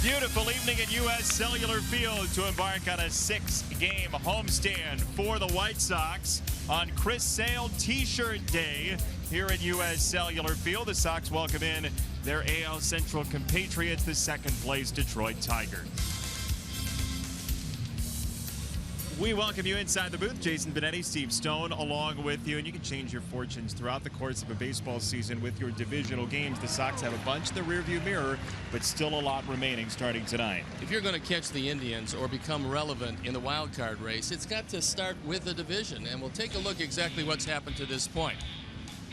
Beautiful evening at U.S. Cellular Field to embark on a 6-game homestand for the White Sox on Chris Sale T-shirt day here at U.S. Cellular Field. The Sox welcome in their AL Central compatriots, the second-place Detroit Tigers. We welcome you inside the booth. Jason Benetti, Steve Stone along with you, and you can change your fortunes throughout the course of a baseball season with your divisional games. The Sox have a bunch in the rearview mirror, but still a lot remaining starting tonight. If you're going to catch the Indians or become relevant in the wild card race, it's got to start with the division, and we'll take a look exactly what's happened to this point.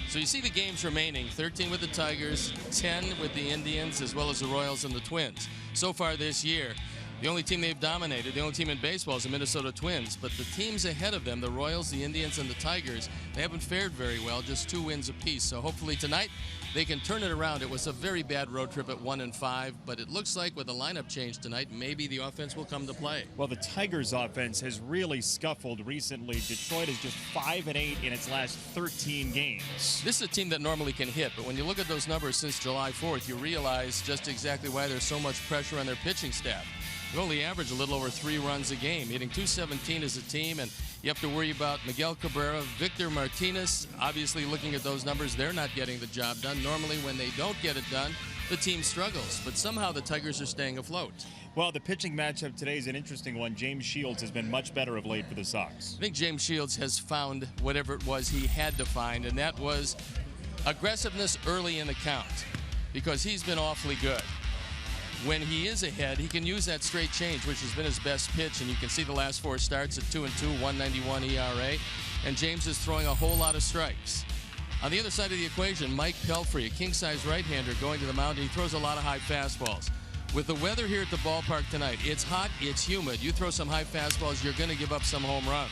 So you see the games remaining, 13 with the Tigers, 10 with the Indians, as well as the Royals and the Twins. So far this year, the only team they've dominated, the only team in baseball, is the Minnesota Twins. But the teams ahead of them, the Royals, the Indians, and the Tigers, they haven't fared very well, just 2 wins apiece. So hopefully tonight they can turn it around. It was a very bad road trip at 1-5, but it looks like with the lineup change tonight, maybe the offense will come to play. Well, the Tigers' offense has really scuffled recently. Detroit is just 5-8 in its last 13 games. This is a team that normally can hit, but when you look at those numbers since July 4th, you realize just exactly why there's so much pressure on their pitching staff. They only average a little over 3 runs a game, hitting .217 as a team, and you have to worry about Miguel Cabrera, Victor Martinez. Obviously, looking at those numbers, they're not getting the job done. Normally, when they don't get it done, the team struggles, but somehow the Tigers are staying afloat. Well, the pitching matchup today is an interesting one. James Shields has been much better of late for the Sox. I think James Shields has found whatever it was he had to find, and that was aggressiveness early in the count, because he's been awfully good. When he is ahead, he can use that straight change, which has been his best pitch, and you can see the last 4 starts at 2-2, 191 ERA, and James is throwing a whole lot of strikes. On the other side of the equation, Mike Pelfrey, a king-size right-hander going to the mound, he throws a lot of high fastballs. With the weather here at the ballpark tonight, it's hot, it's humid. You throw some high fastballs, you're going to give up some home runs.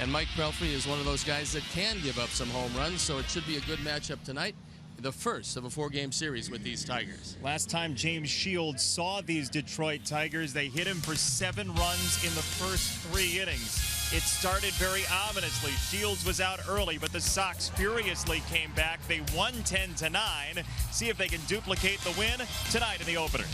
And Mike Pelfrey is one of those guys that can give up some home runs, so it should be a good matchup tonight. The first of a 4-game series with these Tigers. Last time James Shields saw these Detroit Tigers, they hit him for 7 runs in the first 3 innings. It started very ominously. Shields was out early, but the Sox furiously came back. They won 10-9. See if they can duplicate the win tonight in the opener.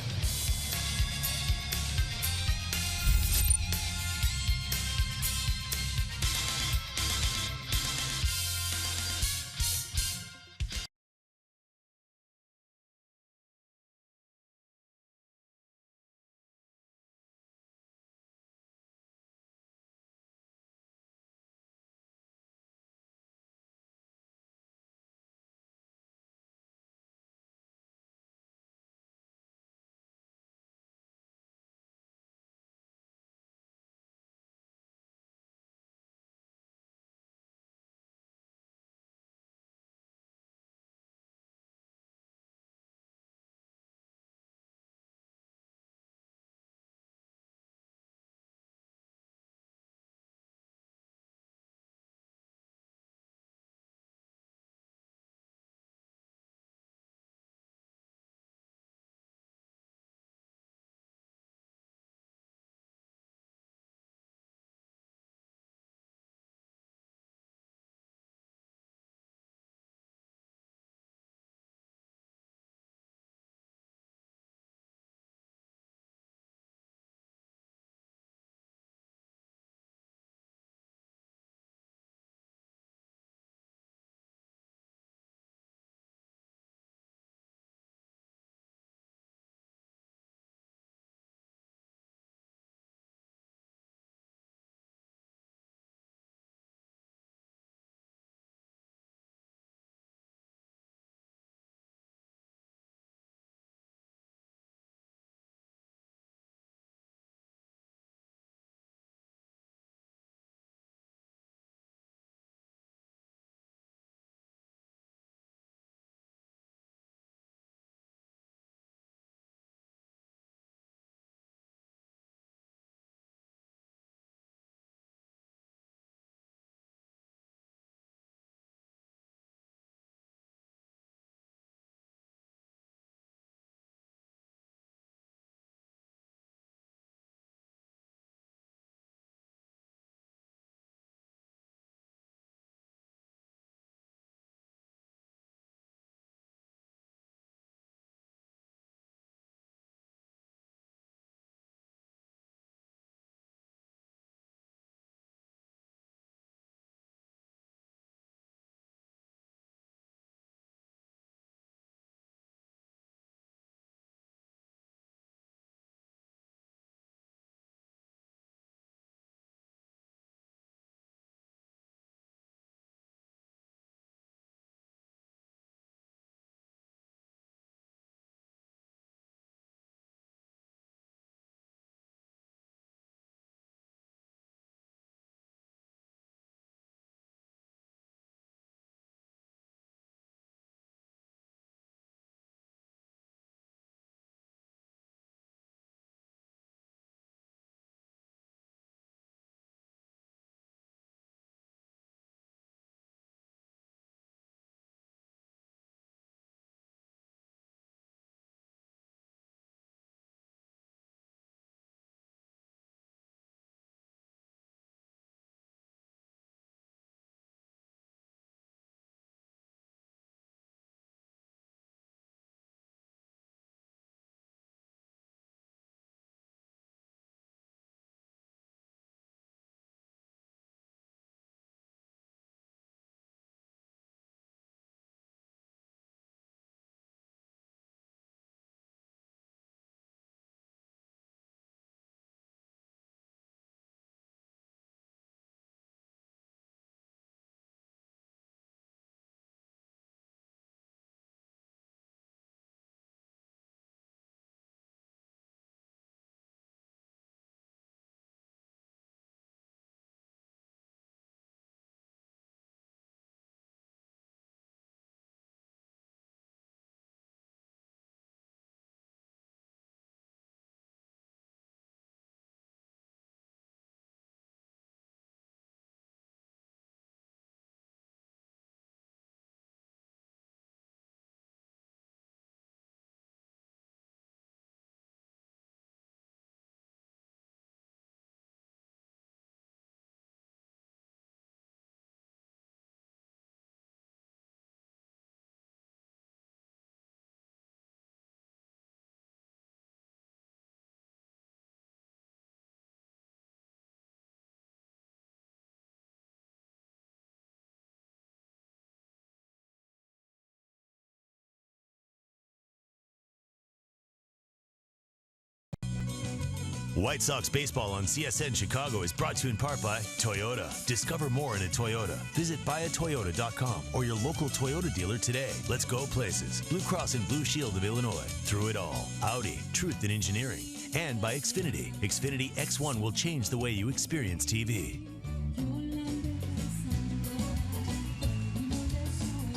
White Sox baseball on CSN Chicago is brought to you in part by Toyota. Discover more in a Toyota. Visit buyatoyota.com or your local Toyota dealer today. Let's go places. Blue Cross and Blue Shield of Illinois. Through it all. Audi. Truth in engineering. And by Xfinity. Xfinity X1 will change the way you experience TV.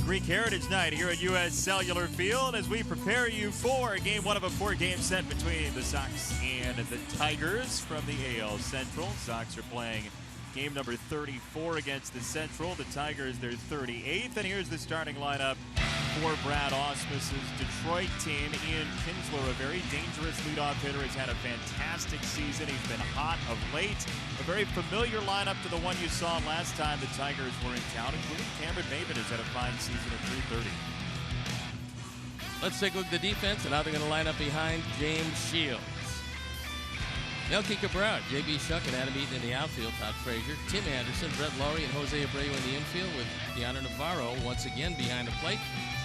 Greek Heritage Night here at U.S. Cellular Field as we prepare you for game one of a four-game set between the Sox and the Tigers from the AL Central. Sox are playing game number 34 against the Central. The Tigers, their 38th. And here's the starting lineup for Brad Ausmus's Detroit team. Ian Kinsler, a very dangerous leadoff hitter, has had a fantastic season. He's been hot of late. A very familiar lineup to the one you saw last time the Tigers were in town, including Cameron Maybin has had a fine season at .330. Let's take a look at the defense and how they're going to line up behind James Shields. Melky Cabrera, J.B. Shuck, and Adam Eaton in the outfield. Todd Frazier, Tim Anderson, Brett Laurie, and Jose Abreu in the infield with Deanna Navarro once again behind the plate.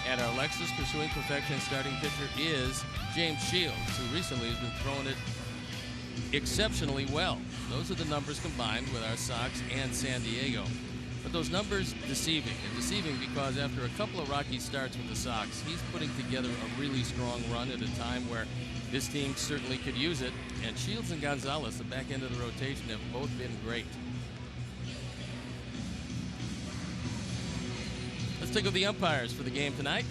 And our Lexus pursuing perfection starting pitcher is James Shields, who recently has been throwing it exceptionally well. Those are the numbers combined with our Sox and San Diego. But those numbers deceiving, and deceiving because after a couple of rocky starts with the Sox, he's putting together a really strong run at a time where this team certainly could use it. And Shields and Gonzalez, the back end of the rotation, have both been great. Let's take a look at the umpires for the game tonight.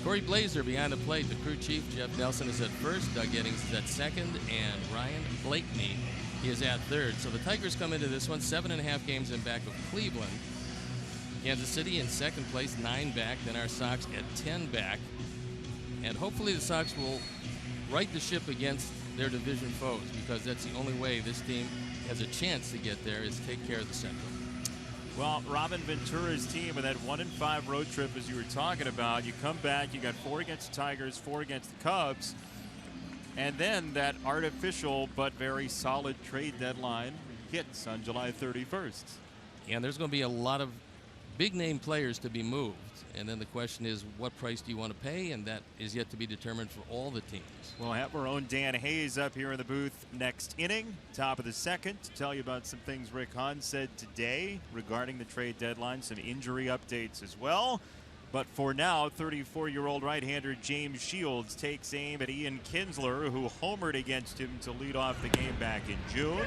Corey Blazer behind the plate. The crew chief, Jeff Nelson, is at first. Doug Eddings is at second. And Ryan Blakeney, he is at third. So the Tigers come into this one 7.5 games in back of Cleveland. Kansas City in second place, 9 back. Then our Sox at 10 back. And hopefully the Sox will right the ship against their division foes, because that's the only way this team has a chance to get there, is take care of the Central. Well, Robin Ventura's team with that 1-5 road trip, as you were talking about, you come back, you got 4 against the Tigers, 4 against the Cubs, and then that artificial but very solid trade deadline hits on July 31st. And there's going to be a lot of big-name players to be moved. And then the question is, what price do you want to pay? And that is yet to be determined for all the teams. We'll have our own Dan Hayes up here in the booth next inning, top of the second, to tell you about some things Rick Hahn said today regarding the trade deadline, some injury updates as well. But for now, 34-year-old right-hander James Shields takes aim at Ian Kinsler, who homered against him to lead off the game back in June.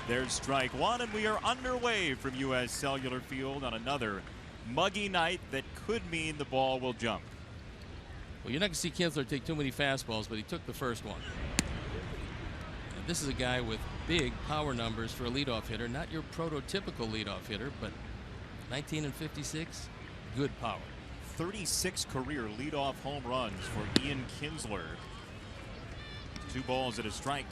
There's strike one, and we are underway from U.S. Cellular Field on another muggy night that could mean the ball will jump. Well, you're not going to see Kinsler take too many fastballs, but he took the first one. And this is a guy with big power numbers for a leadoff hitter. Not your prototypical leadoff hitter, but 19 and 56, good power. 36 career leadoff home runs for Ian Kinsler. 2 balls and a strike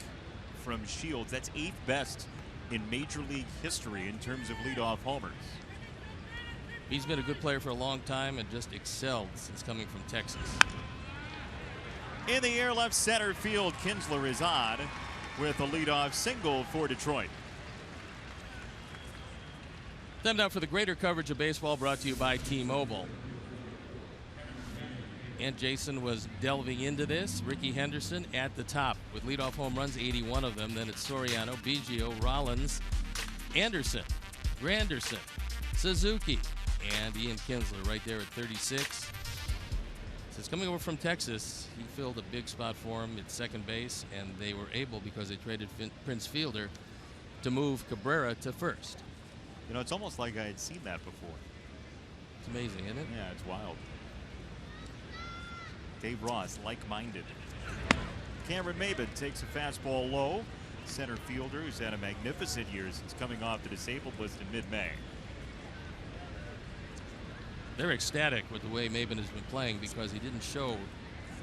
from Shields. That's 8th best in Major League history in terms of leadoff homers. He's been a good player for a long time and just excelled since coming from Texas. In the air, left center field, Kinsler is on with a leadoff single for Detroit. Time now for the greater coverage of baseball, brought to you by T-Mobile. And Jason was delving into this. Ricky Henderson at the top with leadoff home runs, 81 of them. Then it's Soriano, Biggio, Rollins, Anderson, Granderson, Suzuki, and Ian Kinsler right there at 36. Since coming over from Texas, he filled a big spot for him at second base, and they were able, because they traded Prince Fielder, to move Cabrera to first. You know, it's almost like I had seen that before. It's amazing, isn't it? Yeah, it's wild. Dave Ross, like-minded. Cameron Maybin takes a fastball low. Center fielder who's had a magnificent year since coming off the disabled list in mid-May. They're ecstatic with the way Maybin has been playing, because he didn't show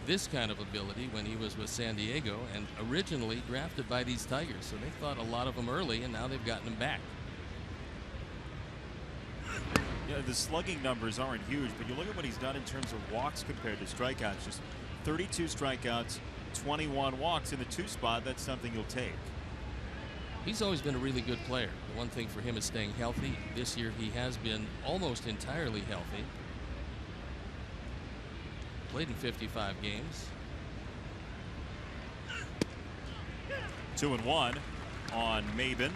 this kind of ability when he was with San Diego and originally drafted by these Tigers. So they thought a lot of him early, and now they've gotten him back. Yeah, the slugging numbers aren't huge, but you look at what he's done in terms of walks compared to strikeouts. Just 32 strikeouts, 21 walks in the 2 spot. That's something you'll take. He's always been a really good player. The one thing for him is staying healthy. This year he has been almost entirely healthy. Played in 55 games. 2-1 on Maben.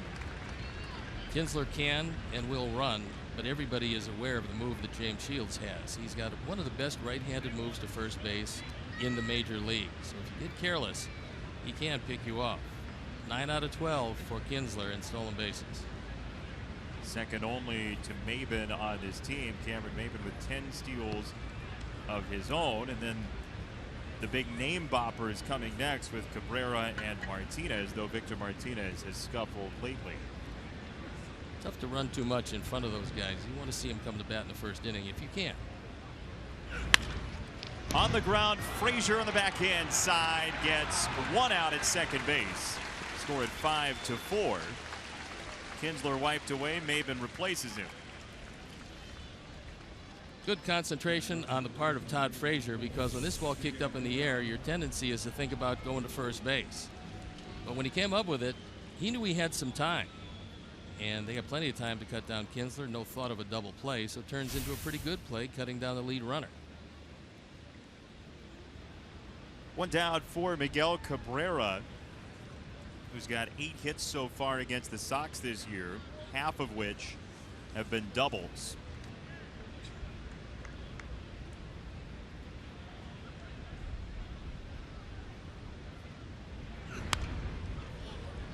Kinsler can and will run, but everybody is aware of the move that James Shields has. He's got one of the best right-handed moves to first base in the major league. So if you get careless, he can pick you off. 9 out of 12 for Kinsler in stolen bases. Second only to Maben on his team. Cameron Maben with 10 steals of his own. And then the big name bopper is coming next with Cabrera and Martinez, though Victor Martinez has scuffled lately. Tough to run too much in front of those guys. You want to see him come to bat in the first inning if you can. On the ground, Frazier on the backhand side gets one out at second base. Score at 5-4. Kinsler wiped away. Maben replaces him. Good concentration on the part of Todd Frazier, because when this ball kicked up in the air, your tendency is to think about going to first base. But when he came up with it, he knew he had some time. And they had plenty of time to cut down Kinsler. No thought of a double play, so it turns into a pretty good play, cutting down the lead runner. One down for Miguel Cabrera, who's got 8 hits so far against the Sox this year, half of which have been doubles.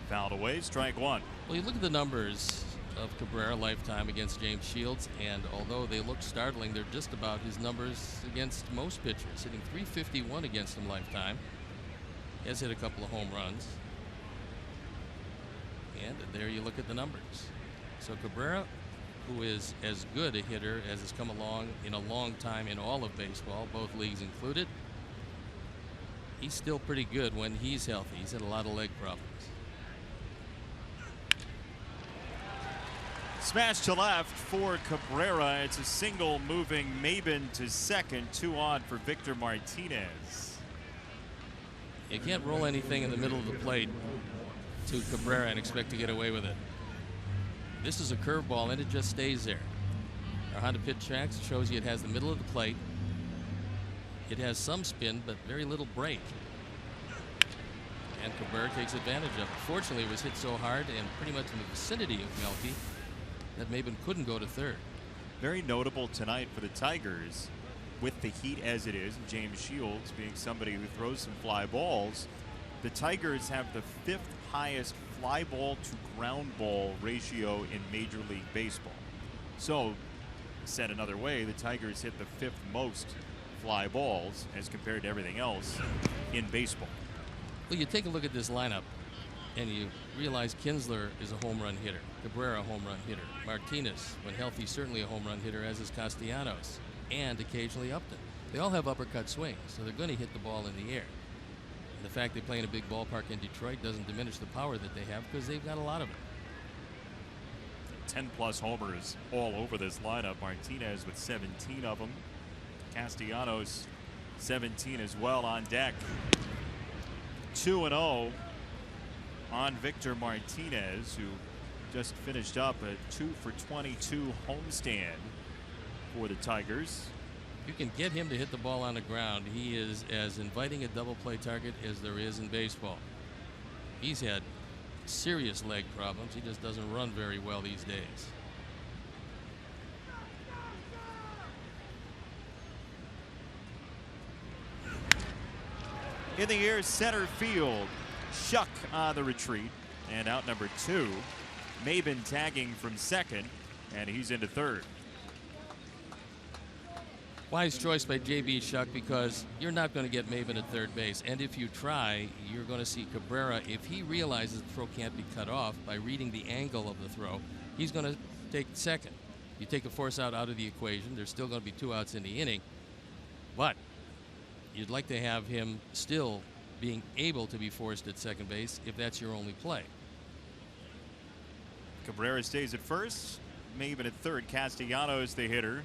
Fouled away, strike one. Well, you look at the numbers of Cabrera lifetime against James Shields, and although they look startling, they're just about his numbers against most pitchers. Hitting .351 against him lifetime. He has hit a couple of home runs. And there you look at the numbers. So Cabrera, who is as good a hitter as has come along in a long time in all of baseball, both leagues included, he's still pretty good when he's healthy. He's had a lot of leg problems. Smash to left for Cabrera. It's a single moving Maben to second. 2 on for Victor Martinez. You can't roll anything in the middle of the plate to Cabrera and expect to get away with it. This is a curveball and it just stays there. Our Honda pitch tracks shows you it has the middle of the plate. It has some spin but very little break. And Cabrera takes advantage of it. Fortunately, it was hit so hard and pretty much in the vicinity of Melky that Maben couldn't go to third. Very notable tonight for the Tigers, with the heat as it is, and James Shields being somebody who throws some fly balls. The Tigers have the 5th highest fly ball to ground ball ratio in Major League Baseball. So, said another way, the Tigers hit the 5th most fly balls as compared to everything else in baseball. Well, you take a look at this lineup and you realize Kinsler is a home run hitter, Cabrera a home run hitter, Martinez, when healthy, certainly a home run hitter, as is Castellanos, and occasionally Upton. They all have uppercut swings, so they're going to hit the ball in the air. And the fact they play in a big ballpark in Detroit doesn't diminish the power that they have, because they've got a lot of it. 10+ homers all over this lineup. Martinez with 17 of them. Castellanos 17 as well on deck. 2-0 on Victor Martinez, who just finished up a 2-for-22 homestand for the Tigers. You can get him to hit the ball on the ground. He is as inviting a double play target as there is in baseball. He's had serious leg problems. He just doesn't run very well these days. In the air, center field. Shuck on the retreat, and out number 2. Maben tagging from second, and he's into third. Wise choice by J.B. Shuck, because you're not going to get Maben at third base, and if you try, you're going to see Cabrera, if he realizes the throw can't be cut off by reading the angle of the throw, he's going to take second. You take a force out of the equation, there's still going to be 2 outs in the inning, but you'd like to have him still being able to be forced at second base if that's your only play. Cabrera stays at first, Maben at third. Castellanos the hitter,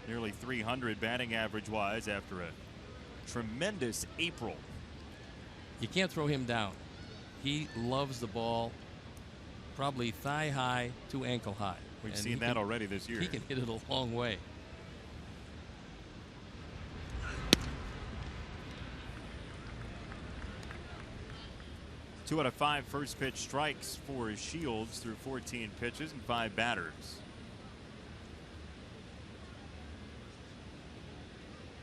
nearly 300 batting average wise after a tremendous April. You can't throw him down. He loves the ball probably thigh high to ankle high. We've seen that already this year. He can hit it a long way. 2 out of 5 first pitch strikes for Shields through 14 pitches and 5 batters.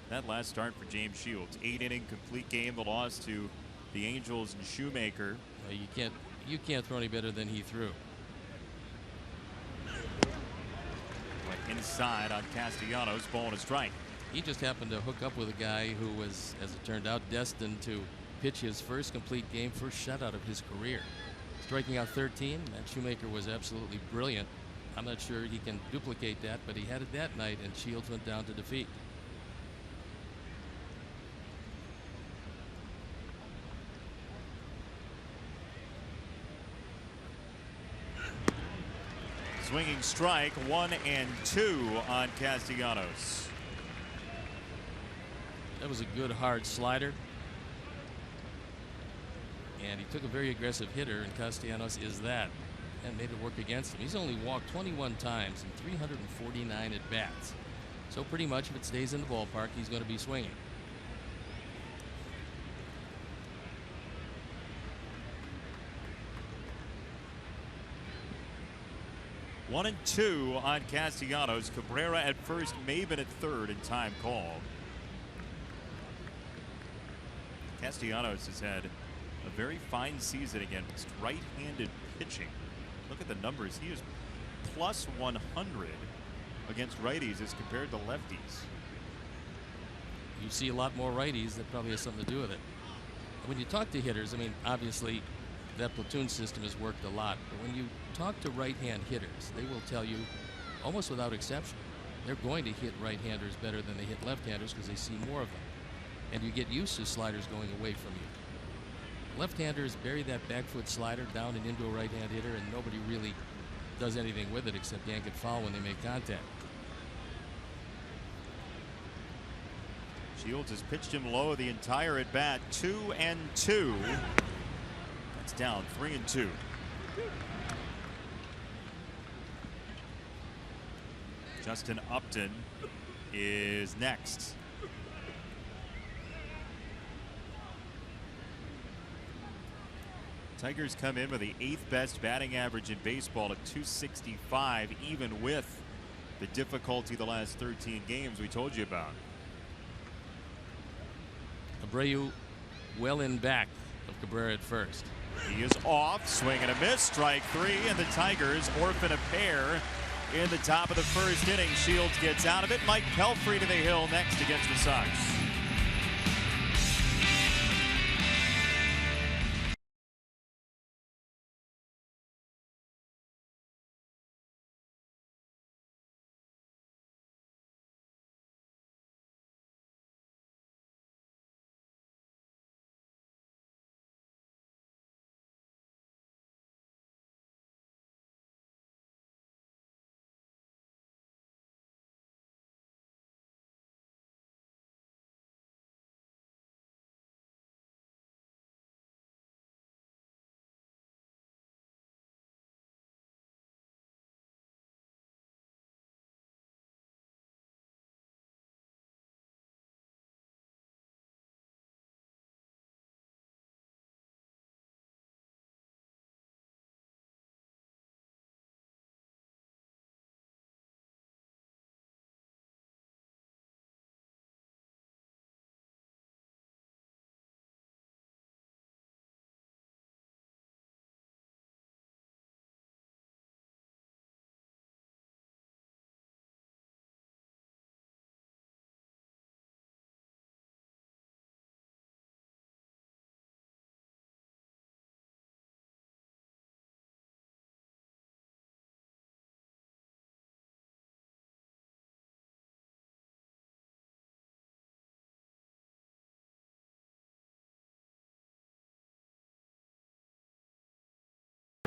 That last start for James Shields, 8-inning complete game, the loss to the Angels and Shoemaker. You can't throw any better than he threw. Went inside on Castellanos, ball and a strike. He just happened to hook up with a guy who was, as it turned out, destined to pitch his first complete game, first shutout of his career. Striking out 13, Matt Shoemaker was absolutely brilliant. I'm not sure he can duplicate that, but he had it that night, and Shields went down to defeat. Swinging strike, 1-2 on Castellanos. That was a good hard slider. And he took a very aggressive hitter, and Castellanos is that, and made it work against him. He's only walked 21 times in 349 at bats. So pretty much if it stays in the ballpark, he's going to be swinging. One and two on Castellanos. Cabrera at first, Maven at third, and time called. Castellanos has had a very fine season against right-handed pitching. Look at the numbers. He is plus 100 against righties as compared to lefties. You see a lot more righties. That probably has something to do with it. When you talk to hitters, I mean, obviously that platoon system has worked a lot. But when you talk to right-hand hitters, they will tell you, almost without exception, they're going to hit right-handers better than they hit left-handers because they see more of them. And you get used to sliders going away from you. Left-handers bury that back foot slider down and into a right-hand hitter, and nobody really does anything with it except yank it foul when they make contact. Shields has pitched him low the entire at bat. 2-2. That's down 3-2. Justin Upton is next. Tigers come in with the 8th best batting average in baseball at 265, even with the difficulty the last 13 games we told you about. Abreu well in back of Cabrera at first. He is off, swing and a miss, strike 3, and the Tigers orphan a pair in the top of the first inning. Shields gets out of it. Mike Pelfrey to the hill next against the Sox.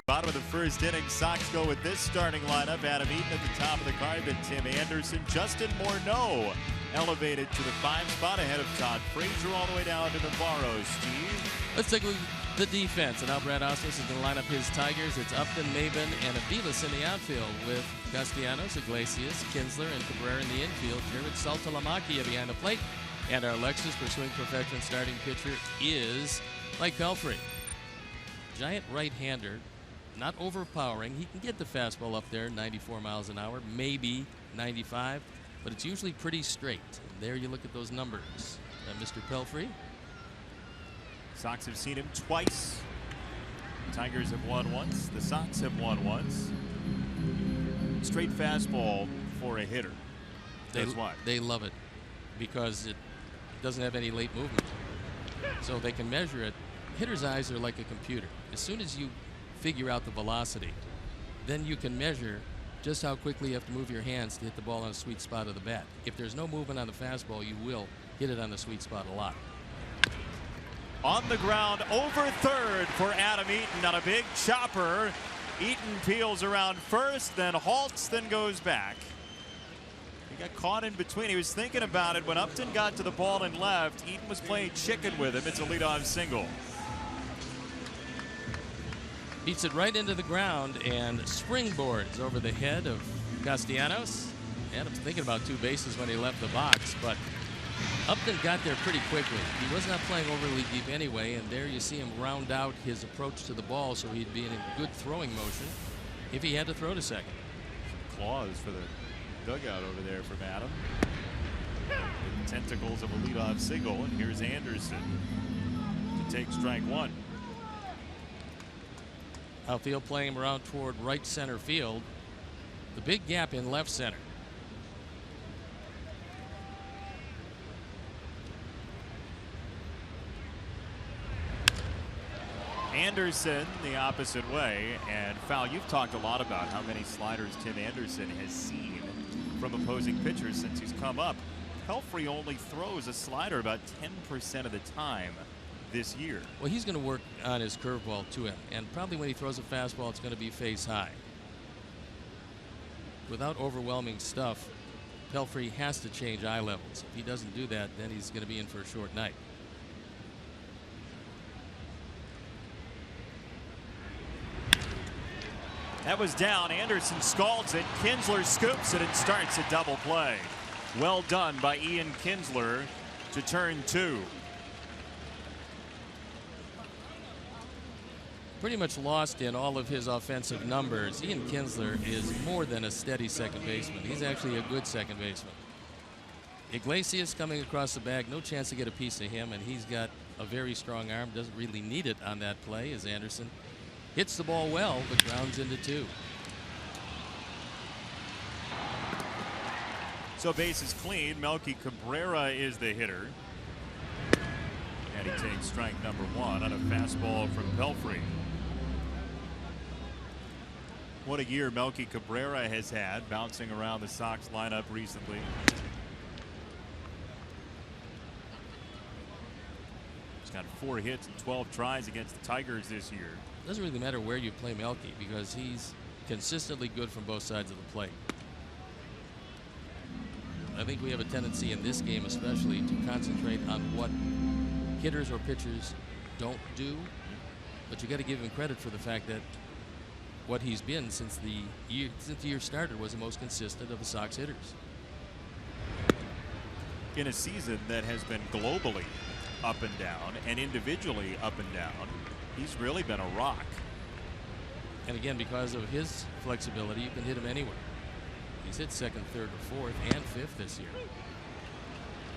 Bottom of the first inning, Sox go with this starting lineup. Adam Eaton at the top of the card, then Tim Anderson. Justin Morneau elevated to the 5 spot ahead of Todd Frazier all the way down to Navarro. Steve? Let's take a look at the defense. And now Brad Ausmus is going to line up his Tigers. It's Upton, Maven, and Aviles in the outfield with Castellanos, Iglesias, Kinsler, and Cabrera in the infield. Jared Saltalamacchia behind the plate. And our Lexus Pursuing Perfection starting pitcher is Mike Pelfrey. giant right-hander, not overpowering. He can get the fastball up there, 94 miles an hour, maybe 95, but it's usually pretty straight. And there you look at those numbers. Mr. Pelfrey. Sox have seen him twice. Tigers have won once. The Sox have won once. Straight fastball for a hitter. That's why. They love it because it doesn't have any late movement. So they can measure it. Hitters' eyes are like a computer. As soon as you figure out the velocity, then you can measure just how quickly you have to move your hands to hit the ball on a sweet spot of the bat. If there's no movement on the fastball, you will hit it on the sweet spot a lot. On the ground over third for Adam Eaton on a big chopper. Eaton peels around first, then halts, then goes back. He got caught in between. He was thinking about it when Upton got to the ball and left. Eaton was playing chicken with him. It's a leadoff single. Beats it right into the ground and springboards over the head of Castellanos. Adams thinking about two bases when he left the box, but Upton got there pretty quickly. He was not playing overly deep anyway, and there you see him round out his approach to the ball so he'd be in a good throwing motion if he had to throw to second. Claws for the dugout over there from Adam. The tentacles of a leadoff single, and here's Anderson to take strike one. Outfield playing him around toward right center field. The big gap in left center. Anderson the opposite way, and Foul, you've talked a lot about how many sliders Tim Anderson has seen from opposing pitchers since he's come up. Pelfrey only throws a slider about 10% of the time this year. Well, he's going to work on his curveball to him, and probably when he throws a fastball, it's going to be face high. Without overwhelming stuff, Pelfrey has to change eye levels. If he doesn't do that, then he's going to be in for a short night. That was down. Anderson scalds it. Kinsler scoops it and starts a double play. Well done by Ian Kinsler to turn two. Pretty much lost in all of his offensive numbers. Ian Kinsler is more than a steady second baseman. He's actually a good second baseman. Iglesias coming across the bag, no chance to get a piece of him, and he's got a very strong arm. Doesn't really need it on that play as Anderson hits the ball well, but grounds into two. So base is clean. Melky Cabrera is the hitter. And he takes strike number one on a fastball from Pelfrey. What a year Melky Cabrera has had, bouncing around the Sox lineup recently. He's got 4 hits and 12 tries against the Tigers this year. Doesn't really matter where you play Melky because he's consistently good from both sides of the plate. I think we have a tendency in this game especially to concentrate on what hitters or pitchers don't do, but you got to give him credit for the fact that what he's been since the year started was the most consistent of the Sox hitters. In a season that has been globally up and down and individually up and down, he's really been a rock. And again, because of his flexibility, you can hit him anywhere. He's hit second, third, or fourth, and fifth this year.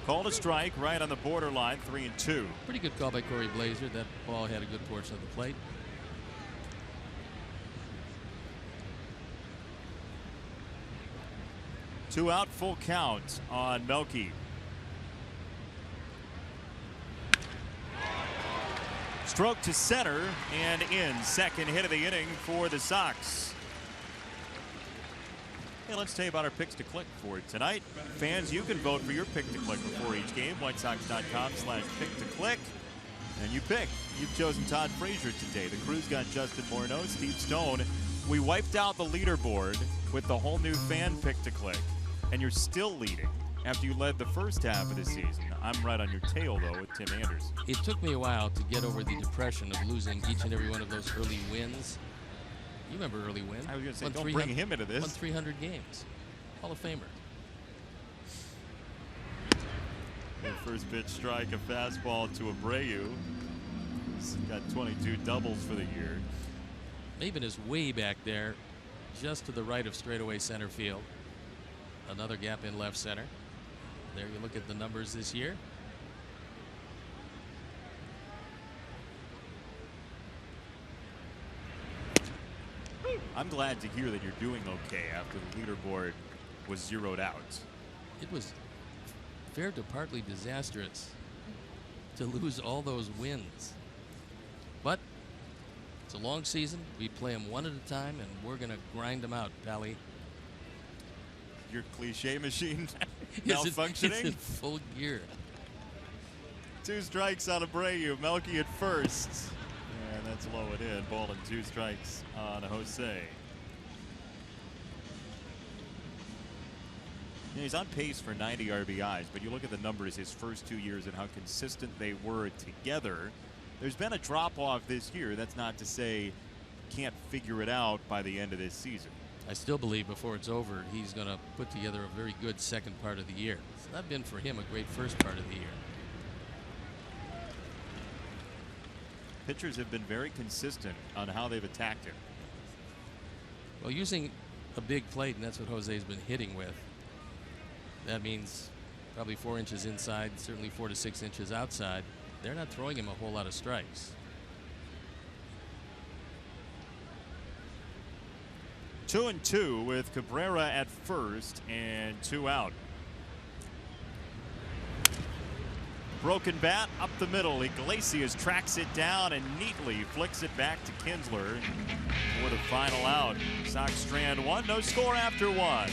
Called a strike right on the borderline, 3-2. Pretty good call by Corey Blaser. That ball had a good portion of the plate. Two out, full count on Melky. Stroke to center and in. Second hit of the inning for the Sox. Hey, let's tell you about our picks to click for tonight. Fans, you can vote for your pick to click before each game. WhiteSox.com/pick to click. And you pick. You've chosen Todd Frazier today. The crew's got Justin Morneau, Steve Stone. We wiped out the leaderboard with the whole new fan pick to click. And you're still leading after you led the first half of the season. I'm right on your tail, though, with Tim Anderson. It took me a while to get over the depression of losing each and every one of those early wins. You remember early win? I was going to say, don't bring him into this. Won 300 games. Hall of Famer. The first pitch strike, a fastball to Abreu. He's got 22 doubles for the year. Maben is way back there, just to the right of straightaway center field. Another gap in left center. There you look at the numbers this year. I'm glad to hear that you're doing okay after the leaderboard was zeroed out. It was fair to partly disastrous to lose all those wins. But it's a long season. We play them one at a time, and we're going to grind them out, Pally. Your cliche machine It's malfunctioning? in full gear. 2 strikes on Abreu. Melky at first. And that's low it in. Ball and 2 strikes on Jose. Yeah, he's on pace for 90 RBIs, but you look at the numbers his first 2 years and how consistent they were together. There's been a drop-off this year. That's not to say can't figure it out by the end of this season. I still believe before it's over, he's going to put together a very good second part of the year. It's not been for him a great first part of the year. Pitchers have been very consistent on how they've attacked him. Well, using a big plate, and that's what Jose's been hitting with. That means probably 4 inches inside, certainly 4 to 6 inches outside. They're not throwing him a whole lot of strikes. 2-2 with Cabrera at first and 2 out. Broken bat up the middle. Iglesias tracks it down and neatly flicks it back to Kinsler for the final out. Sox strand 1, no score after 1.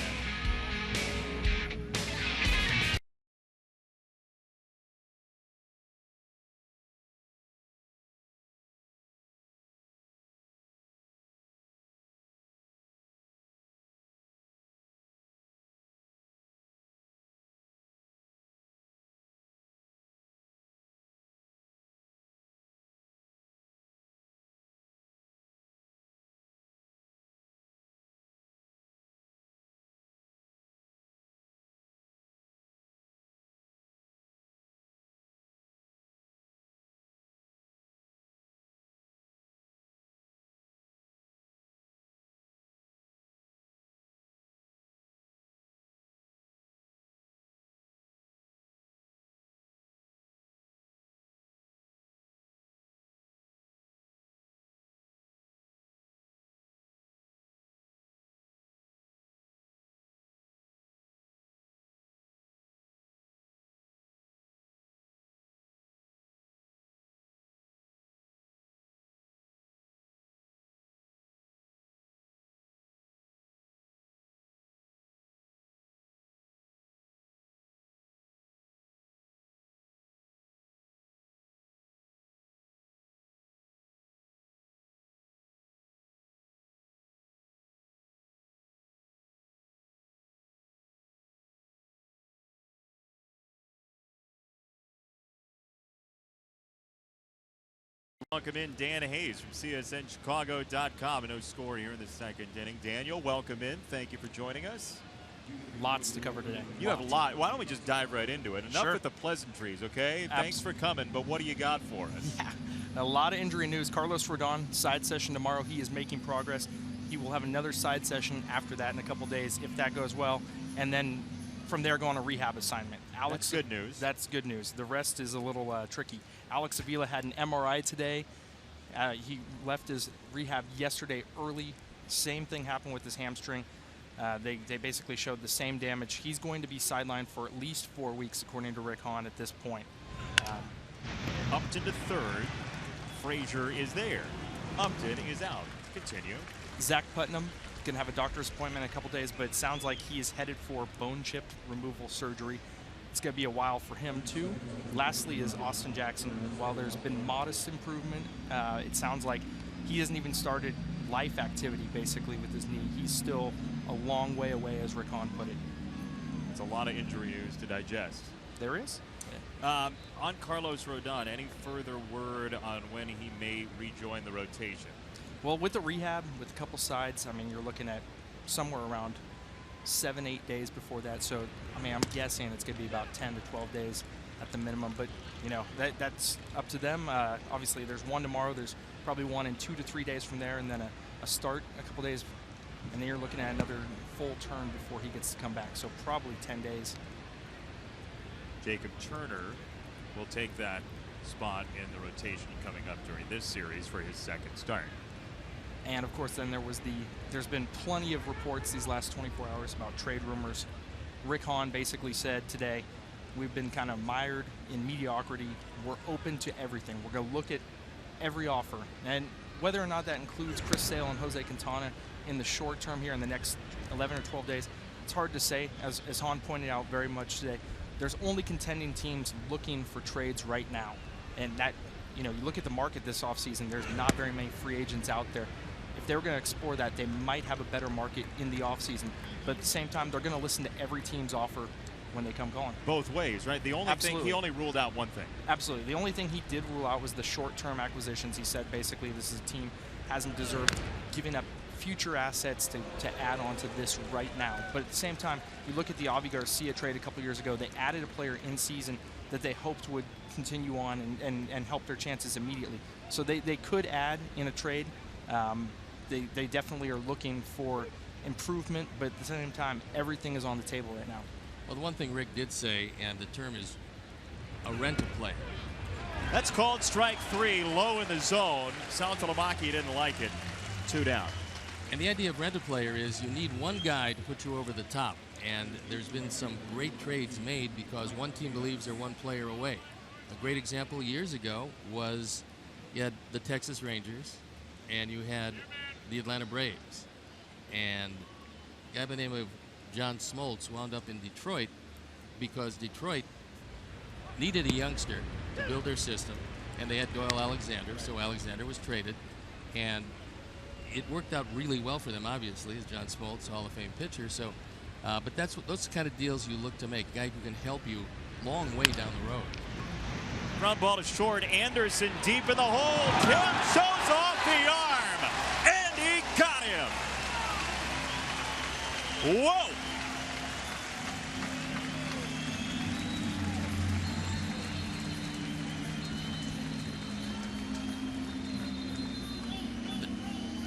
Welcome in Dan Hayes from CSNChicago.com. No score here in the second inning. Daniel, welcome in. Thank you for joining us. Lots to cover today. You have a lot. Why don't we just dive right into it? Enough Sure. with the pleasantries, okay? Thanks for coming, but what do you got for us? Yeah, a lot of injury news. Carlos Rodon, side session tomorrow. He is making progress. He will have another side session after that in a couple days if that goes well. And then from there go on a rehab assignment. That's good news. That's good news. The rest is a little tricky. Alex Avila had an MRI today. He left his rehab yesterday early. Same thing happened with his hamstring. They basically showed the same damage. He's going to be sidelined for at least 4 weeks, according to Rick Hahn at this point. Upton to third. Frazier is there. Upton is out. Continue. Zach Putnam going to have a doctor's appointment in a couple days, but it sounds like he is headed for bone chip removal surgery. It's going to be a while for him, too. Lastly is Austin Jackson. While there's been modest improvement, it sounds like he hasn't even started life activity, basically, with his knee. He's still a long way away, as Rick Hahn put it. It's a lot of injury news to digest. There is. On Carlos Rodon, any further word on when he may rejoin the rotation? Well, with the rehab, with a couple sides, I mean, you're looking at somewhere around 7-8 days before that. So, I mean, I'm guessing it's going to be about 10 to 12 days at the minimum. But you know, that's up to them. Obviously, there's one tomorrow. There's probably one in 2 to 3 days from there, and then a start a couple days, and then you're looking at another full turn before he gets to come back. So probably 10 days. Jacob Turner will take that spot in the rotation coming up during this series for his second start. And of course, then there's been plenty of reports these last 24 hours about trade rumors. Rick Hahn basically said today, we've been kind of mired in mediocrity. We're open to everything. We're going to look at every offer. And whether or not that includes Chris Sale and Jose Quintana in the short term here in the next 11 or 12 days, it's hard to say. As Hahn pointed out very much today, there's only contending teams looking for trades right now. And that, you know, you look at the market this offseason, there's not very many free agents out there. If they were going to explore that, they might have a better market in the offseason. But at the same time, they're going to listen to every team's offer when they come calling. Both ways, right? The only thing, he only ruled out one thing. Absolutely. The only thing he did rule out was the short-term acquisitions. He said basically this is a team hasn't deserved giving up future assets to add on to this right now. But at the same time, you look at the Avi Garcia trade a couple years ago, they added a player in season that they hoped would continue on and help their chances immediately. So they could add in a trade. They definitely are looking for improvement, but at the same time, everything is on the table right now. Well, the one thing Rick did say, and the term is a rent-a-player. That's called strike 3, low in the zone. Saltalamacchia didn't like it. 2 down. And the idea of rent-a-player is you need one guy to put you over the top. And there's been some great trades made because one team believes they're one player away. A great example years ago was you had the Texas Rangers and you had the Atlanta Braves. And a guy by the name of John Smoltz wound up in Detroit because Detroit needed a youngster to build their system, and they had Doyle Alexander, so Alexander was traded, and it worked out really well for them, obviously, as John Smoltz, Hall of Fame pitcher. So, but that's what those kind of deals you look to make, a guy who can help you long way down the road. Ground ball is short. Anderson deep in the hole. Kim shows off the arm, and he got him. Whoa!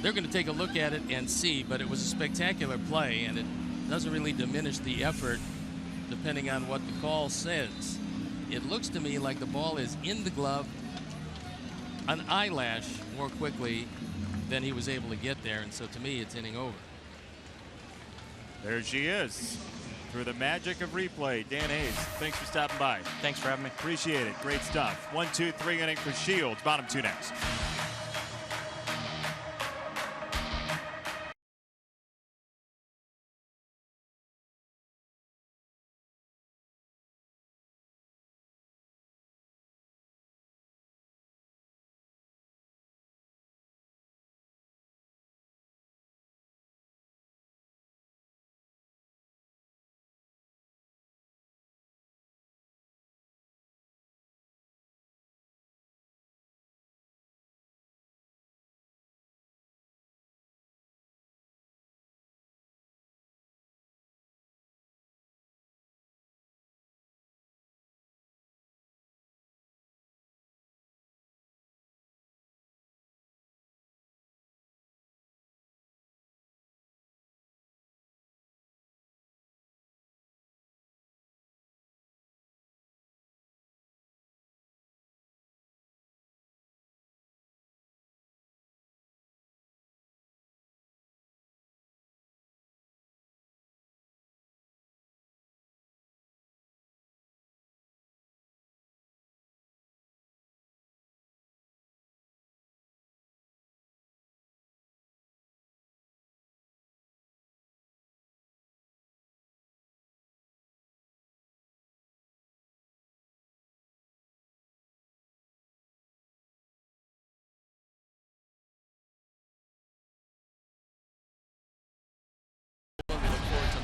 They're going to take a look at it and see, but it was a spectacular play, and it doesn't really diminish the effort depending on what the call says. It looks to me like the ball is in the glove an eyelash more quickly than he was able to get there, and so to me it's inning over. There she is. Through the magic of replay, Dan Hayes, thanks for stopping by. Thanks for having me. Appreciate it. Great stuff. 1, 2, 3 inning for Shields. Bottom 2 next.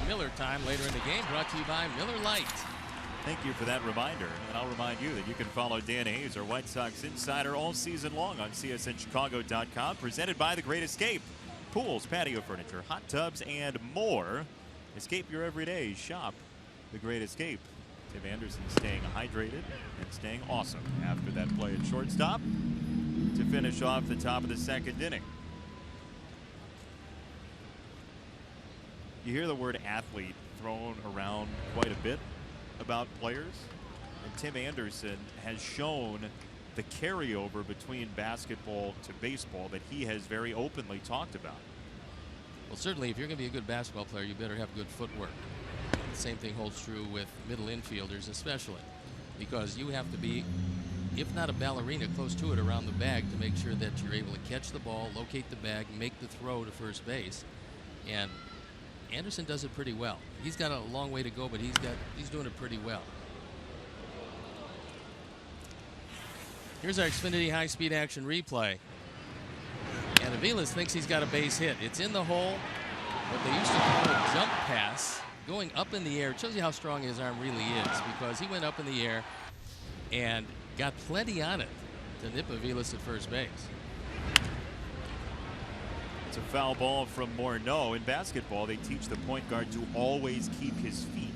Miller time later in the game, brought to you by Miller Lite. Thank you for that reminder. And I'll remind you that you can follow Dan Hayes, our White Sox insider, all season long on CSNChicago.com. Presented by The Great Escape. Pools, patio furniture, hot tubs, and more. Escape your everyday. Shop The Great Escape Tim Anderson staying hydrated and staying awesome after that play at shortstop to finish off the top of the second inning. You hear the word athlete thrown around quite a bit about players, and Tim Anderson has shown the carryover between basketball to baseball that he has very openly talked about. Well, certainly if you're going to be a good basketball player, you better have good footwork. The same thing holds true with middle infielders especially, because you have to be, if not a ballerina, close to it around the bag to make sure that you're able to catch the ball, locate the bag, make the throw to first base. And Anderson does it pretty well. He's got a long way to go, but he's doing it pretty well. Here's our Xfinity high-speed action replay. And Aviles thinks he's got a base hit. It's in the hole, but they used to call it a jump pass, going up in the air. It shows you how strong his arm really is, because he went up in the air and got plenty on it to nip Aviles at first base. It's a foul ball from Morneau. In basketball, they teach the point guard to always keep his feet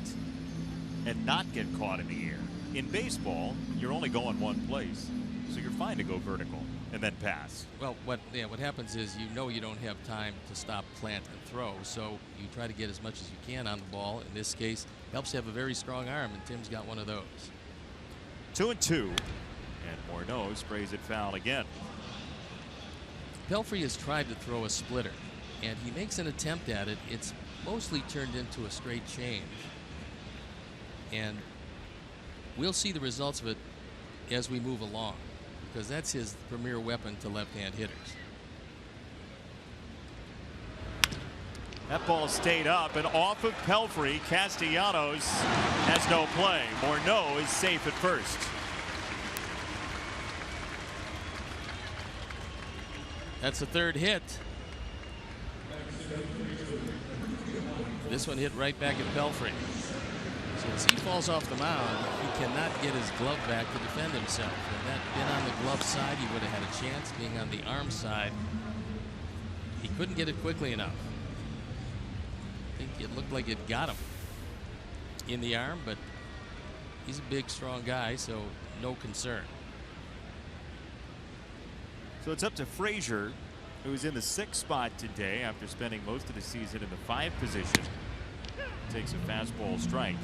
and not get caught in the air. In baseball, you're only going one place, so you're fine to go vertical and then pass. Well, what happens is you don't have time to stop, plant, and throw, so you try to get as much as you can on the ball. In this case, helps to have a very strong arm, and Tim's got one of those. 2-2, and Morneau sprays it foul again. Pelfrey has tried to throw a splitter, and he makes an attempt at it. It's mostly turned into a straight change, and we'll see the results of it as we move along, because that's his premier weapon to left-hand hitters. That ball stayed up and off of Pelfrey. Castellanos has no play. Morneau is safe at first. That's the third hit. This one hit right back at Pelfrey. So as he falls off the mound, he cannot get his glove back to defend himself. Had that been on the glove side, he would have had a chance. Being on the arm side, he couldn't get it quickly enough. I think it looked like it got him in the arm, but he's a big, strong guy, so no concern. So it's up to Frazier, who's in the 6th spot today after spending most of the season in the 5 position. Takes a fastball strike.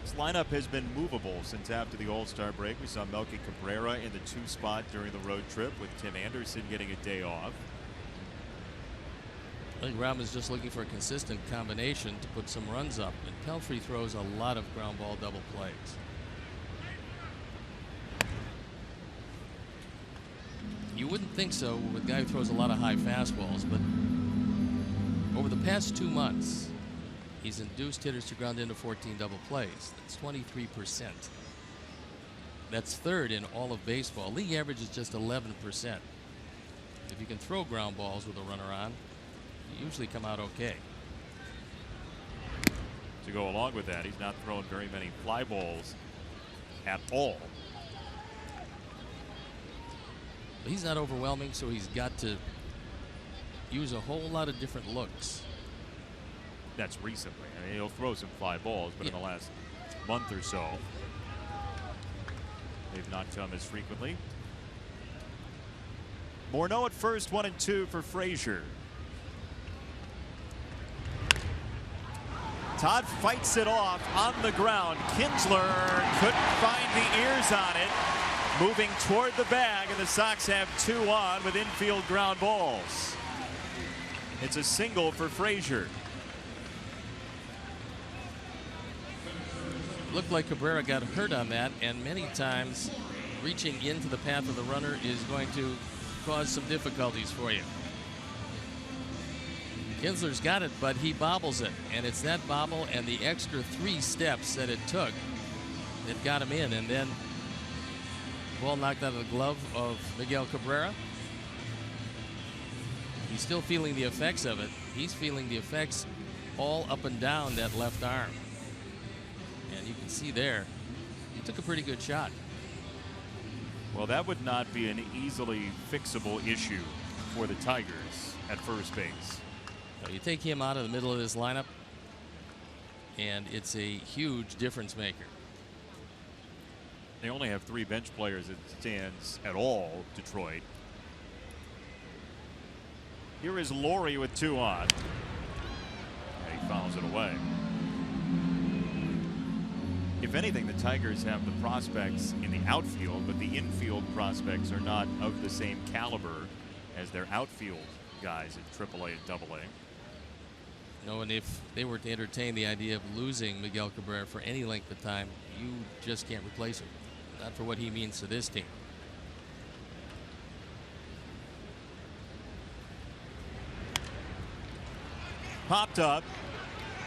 This lineup has been movable since after the All-Star break. We saw Melky Cabrera in the 2 spot during the road trip, with Tim Anderson getting a day off. I think Rob is just looking for a consistent combination to put some runs up, and Pelfrey throws a lot of ground ball double plays. You wouldn't think so with a guy who throws a lot of high fastballs, but over the past 2 months, he's induced hitters to ground into 14 double plays. That's 23%. That's 3rd in all of baseball. League average is just 11%. If you can throw ground balls with a runner on, you usually come out okay. To go along with that, he's not throwing very many fly balls at all. He's not overwhelming, so he's got to use a whole lot of different looks. That's recently. I mean, he'll throw some fly balls, but in the last month or so, they've not come as frequently. Morneau at first, 1-2 for Frazier. Todd fights it off on the ground. Kinsler couldn't find the ears on it. Moving toward the bag, and the Sox have 2 on with infield ground balls. It's a single for Frazier. Looked like Cabrera got hurt on that, and many times reaching into the path of the runner is going to cause some difficulties for you. Kinsler's got it, but he bobbles it, and it's that bobble and the extra 3 steps that it took that got him in, and then ball knocked out of the glove of Miguel Cabrera. He's still feeling the effects of it. He's feeling the effects all up and down that left arm, and you can see there he took a pretty good shot. Well, that would not be an easily fixable issue for the Tigers at first base. So you take him out of the middle of this lineup, and it's a huge difference maker. They only have 3 bench players as it stands at all, Detroit. Here is Laurie with 2 on. And he fouls it away. If anything, the Tigers have the prospects in the outfield, but the infield prospects are not of the same caliber as their outfield guys at AAA and AA. No, and if they were to entertain the idea of losing Miguel Cabrera for any length of time, you just can't replace him. Not for what he means to this team. Popped up,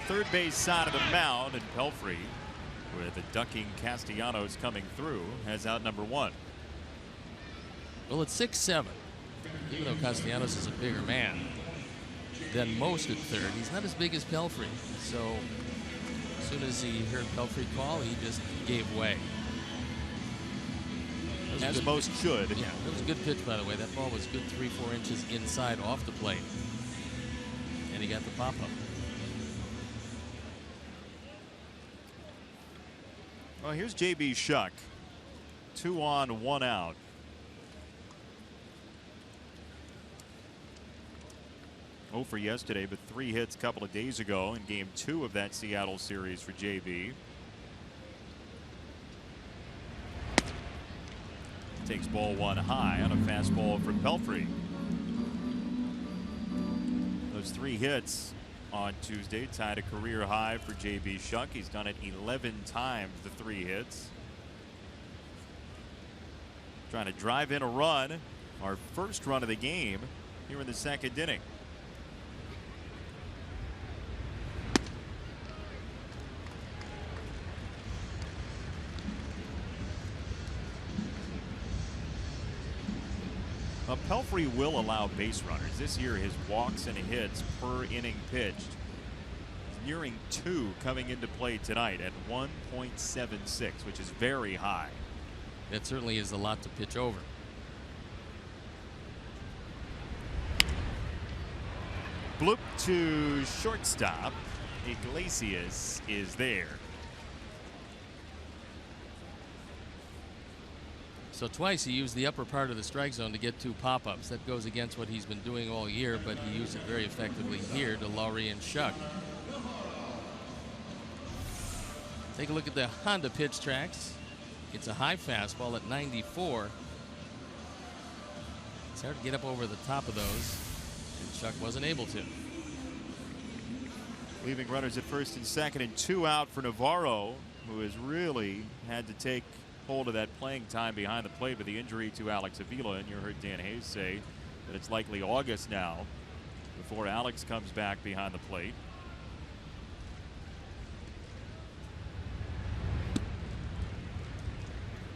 third base side of the mound, and Pelfrey, with the ducking Castellanos coming through, has out number 1. Well, it's 6-7. Even though Castellanos is a bigger man than most at third, he's not as big as Pelfrey. So as soon as he heard Pelfrey call, he just gave way. As most should. Yeah, that was a good pitch, by the way. That ball was good 3-4 inches inside off the plate. And he got the pop-up. Well, here's J.B. Shuck. 2 on, 1 out. Oh for yesterday, but 3 hits a couple of days ago in game 2 of that Seattle series for J.B. Takes ball 1 high on a fastball from Pelfrey. Those 3 hits on Tuesday tied a career high for J.B. Shuck. He's done it 11 times, the 3 hits. Trying to drive in a run, our first run of the game here in the 2nd inning. Pelfrey will allow base runners. This year, his walks and hits per inning pitched is nearing 2 coming into play tonight at 1.76, which is very high. That certainly is a lot to pitch over. Bloop to shortstop. Iglesias is there. So twice he used the upper part of the strike zone to get 2 pop-ups. That goes against what he's been doing all year, but he used it very effectively here to Lowry and Shuck. Take a look at the Honda pitch tracks. It's a high fastball at 94. It's hard to get up over the top of those, and Shuck wasn't able to. Leaving runners at first and second, and 2 out for Navarro, who has really had to take hold of that playing time behind the plate with the injury to Alex Avila. And you heard Dan Hayes say that it's likely August now before Alex comes back behind the plate.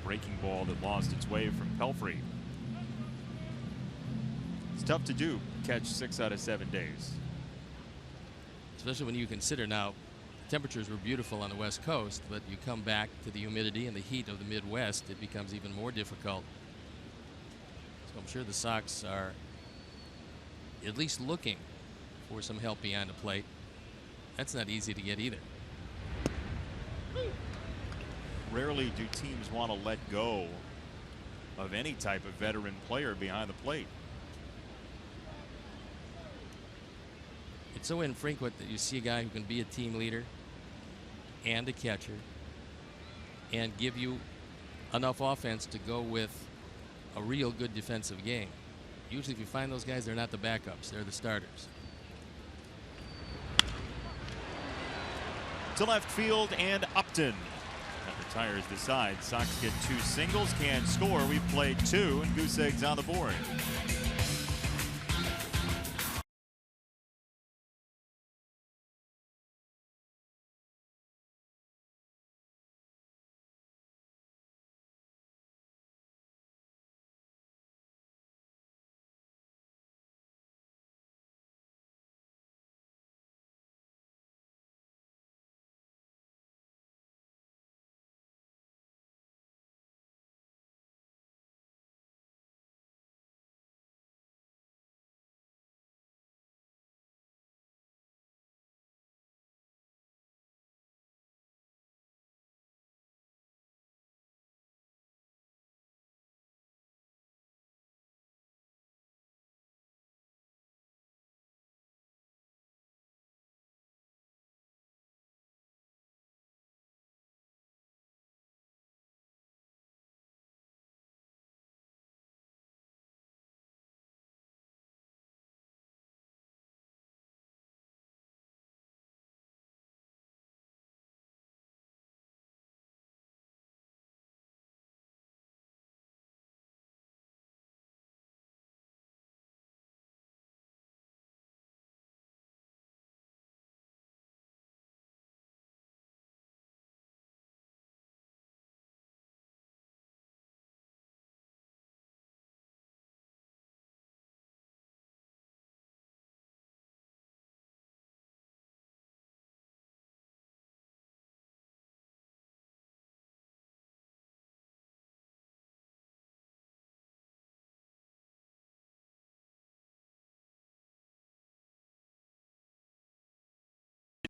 Breaking ball that lost its way from Pelfrey. It's tough to do, catch 6 out of 7 days. Especially when you consider now temperatures were beautiful on the West Coast, but you come back to the humidity and the heat of the Midwest, it becomes even more difficult. So I'm sure the Sox are at least looking for some help behind the plate. That's not easy to get either. Rarely do teams want to let go of any type of veteran player behind the plate. It's so infrequent that you see a guy who can be a team leader and a catcher and give you enough offense to go with a real good defensive game. Usually if you find those guys, they're not the backups, they're the starters. To left field, and Upton retires the side. Sox get 2 singles, can't score. We've played 2, and Goose Egg's on the board.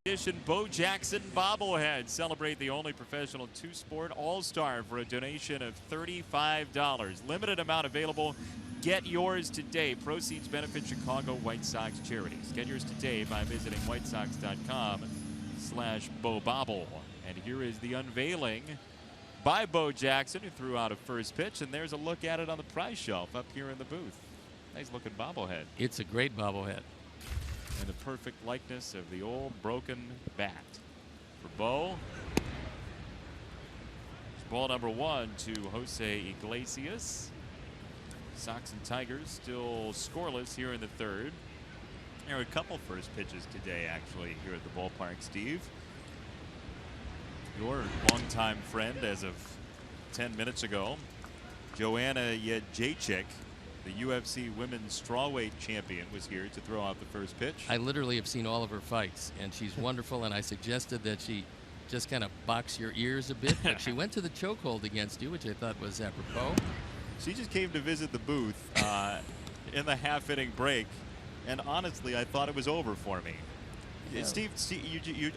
edition Bo Jackson bobblehead. Celebrate the only professional two-sport all-star for a donation of $35. Limited amount available. Get yours today. Proceeds benefit Chicago White Sox charities. Get yours today by visiting whitesox.com/BoBobble. And here is the unveiling by Bo Jackson, who threw out a first pitch. And there's a look at it on the prize shelf up here in the booth. Nice looking bobblehead. It's a great bobblehead. And the perfect likeness of the old broken bat. For Bo, it's ball number 1 to Jose Iglesias. Sox and Tigers still scoreless here in the third. There are a couple first pitches today, actually, here at the ballpark, Steve. Your longtime friend, as of 10 minutes ago, Joanna Jędrzejczyk, the UFC women's strawweight champion, was here to throw out the first pitch. I literally have seen all of her fights, and she's wonderful, and I suggested that she just kind of box your ears a bit, but she went to the chokehold against you, which I thought was apropos. She just came to visit the booth in the half-inning break, and honestly, I thought it was over for me. Yeah. Steve,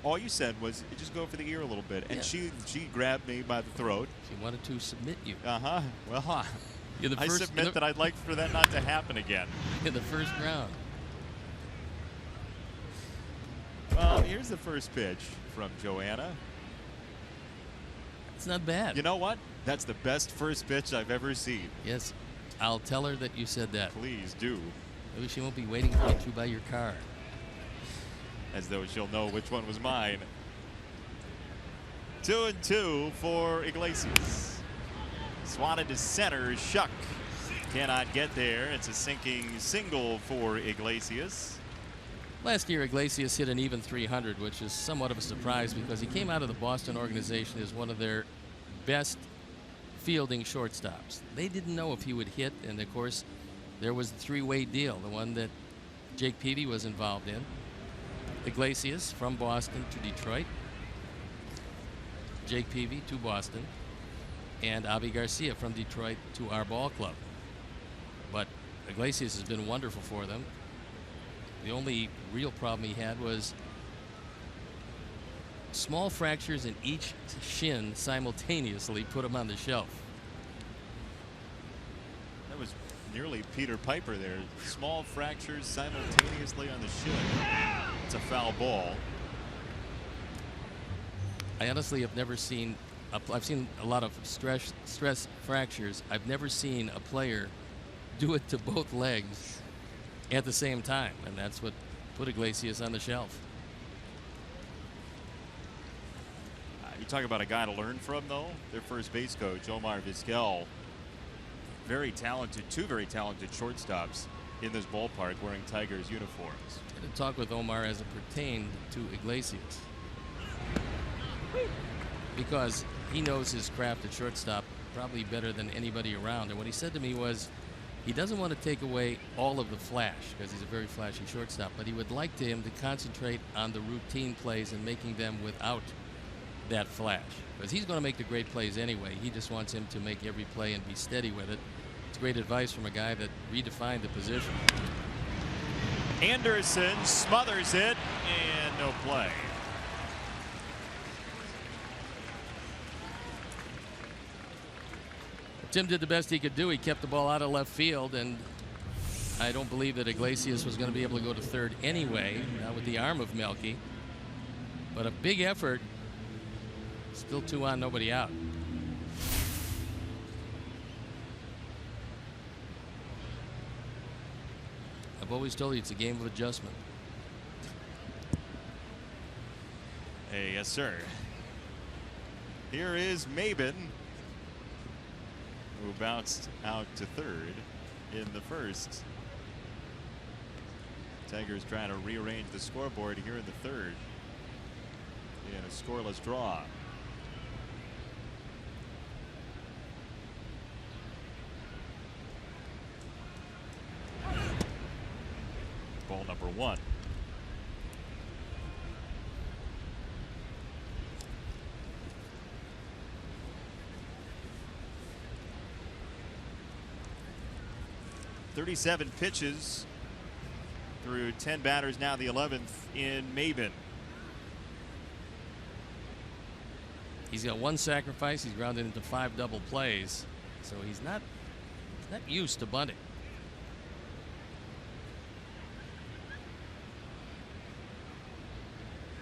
all you said was just go for the ear a little bit, and Yeah. she grabbed me by the throat. She wanted to submit you. Well, I first- submit that I'd like for that not to happen again. In the first round. Well, here's the first pitch from Joanna. It's not bad. You know what? That's the best first pitch I've ever seen. Yes, I'll tell her that you said that. Please do. Maybe she won't be waiting for you to buy your car. As though she'll know which one was mine. 2-2 for Iglesias. Swatted to center. Shuck cannot get there. It's a sinking single for Iglesias. Last year, Iglesias hit an even 300, which is somewhat of a surprise because he came out of the Boston organization as one of their best fielding shortstops. They didn't know if he would hit, and of course, there was the three-way deal, the one that Jake Peavy was involved in. Iglesias from Boston to Detroit, Jake Peavy to Boston, and Avi Garcia from Detroit to our ball club. But Iglesias has been wonderful for them. The only real problem he had was small fractures in each shin simultaneously put him on the shelf. That was nearly Peter Piper there. Small fractures simultaneously on the shin. It's a foul ball. I honestly have never seen, I've seen a lot of stress fractures. I've never seen a player do it to both legs at the same time, and that's what put Iglesias on the shelf. You talk about a guy to learn from, though. Their first base coach, Omar Vizquel. Very talented, two very talented shortstops in this ballpark wearing Tigers uniforms. I had to talk with Omar as it pertained to Iglesias, because he knows his craft at shortstop probably better than anybody around. And what he said to me was he doesn't want to take away all of the flash because he's a very flashy shortstop, but he would like him to concentrate on the routine plays and making them without that flash, because he's going to make the great plays anyway. He just wants him to make every play and be steady with it. It's great advice from a guy that redefined the position. Anderson smothers it, and no play. Tim did the best he could do. He kept the ball out of left field, and I don't believe that Iglesias was going to be able to go to third anyway, not with the arm of Melky. But a big effort. Still 2 on, nobody out. I've always told you it's a game of adjustment. Hey, yes, sir. Here is Maben, who bounced out to third in the first. Tigers trying to rearrange the scoreboard here in the third in a scoreless draw. Ball number 1. .37 pitches through 10 batters, now the 11th in Maben. He's got one sacrifice. He's grounded into 5 double plays, so he's not used to bunting.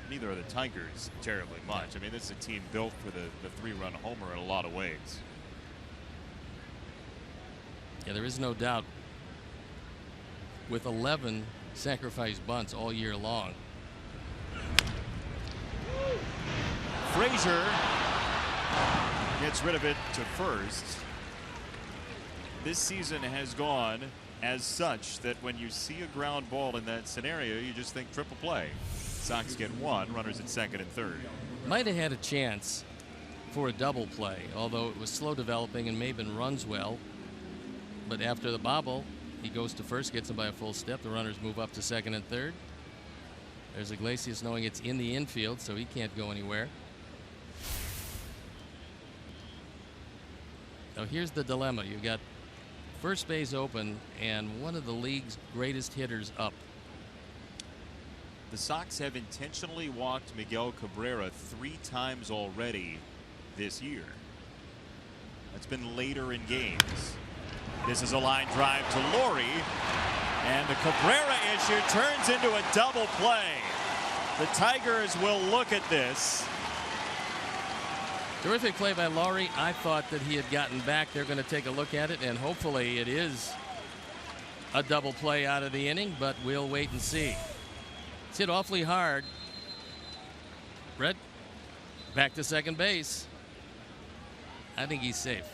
Neither are the Tigers terribly much. I mean, this is a team built for the 3-run homer in a lot of ways. Yeah, there is no doubt. With 11 sacrifice bunts all year long. Frazier gets rid of it to first. This season has gone as such that when you see a ground ball in that scenario, you just think triple play. Sox get 1, runners at second and third. Might have had a chance for a double play, although it was slow developing and Maben runs well. But after the bobble, he goes to first, gets him by a full step. The runners move up to second and third. There's Iglesias knowing it's in the infield, so he can't go anywhere. Now here's the dilemma. You've got first base open and one of the league's greatest hitters up. The Sox have intentionally walked Miguel Cabrera 3 times already this year. That's been later in games. This is a line drive to Laurie, and the Cabrera issue turns into a double play. The Tigers will look at this. Terrific play by Laurie. I thought that he had gotten back. They're going to take a look at it, and hopefully it is a double play out of the inning, but we'll wait and see. It's hit awfully hard. Brett back to second base. I think he's safe.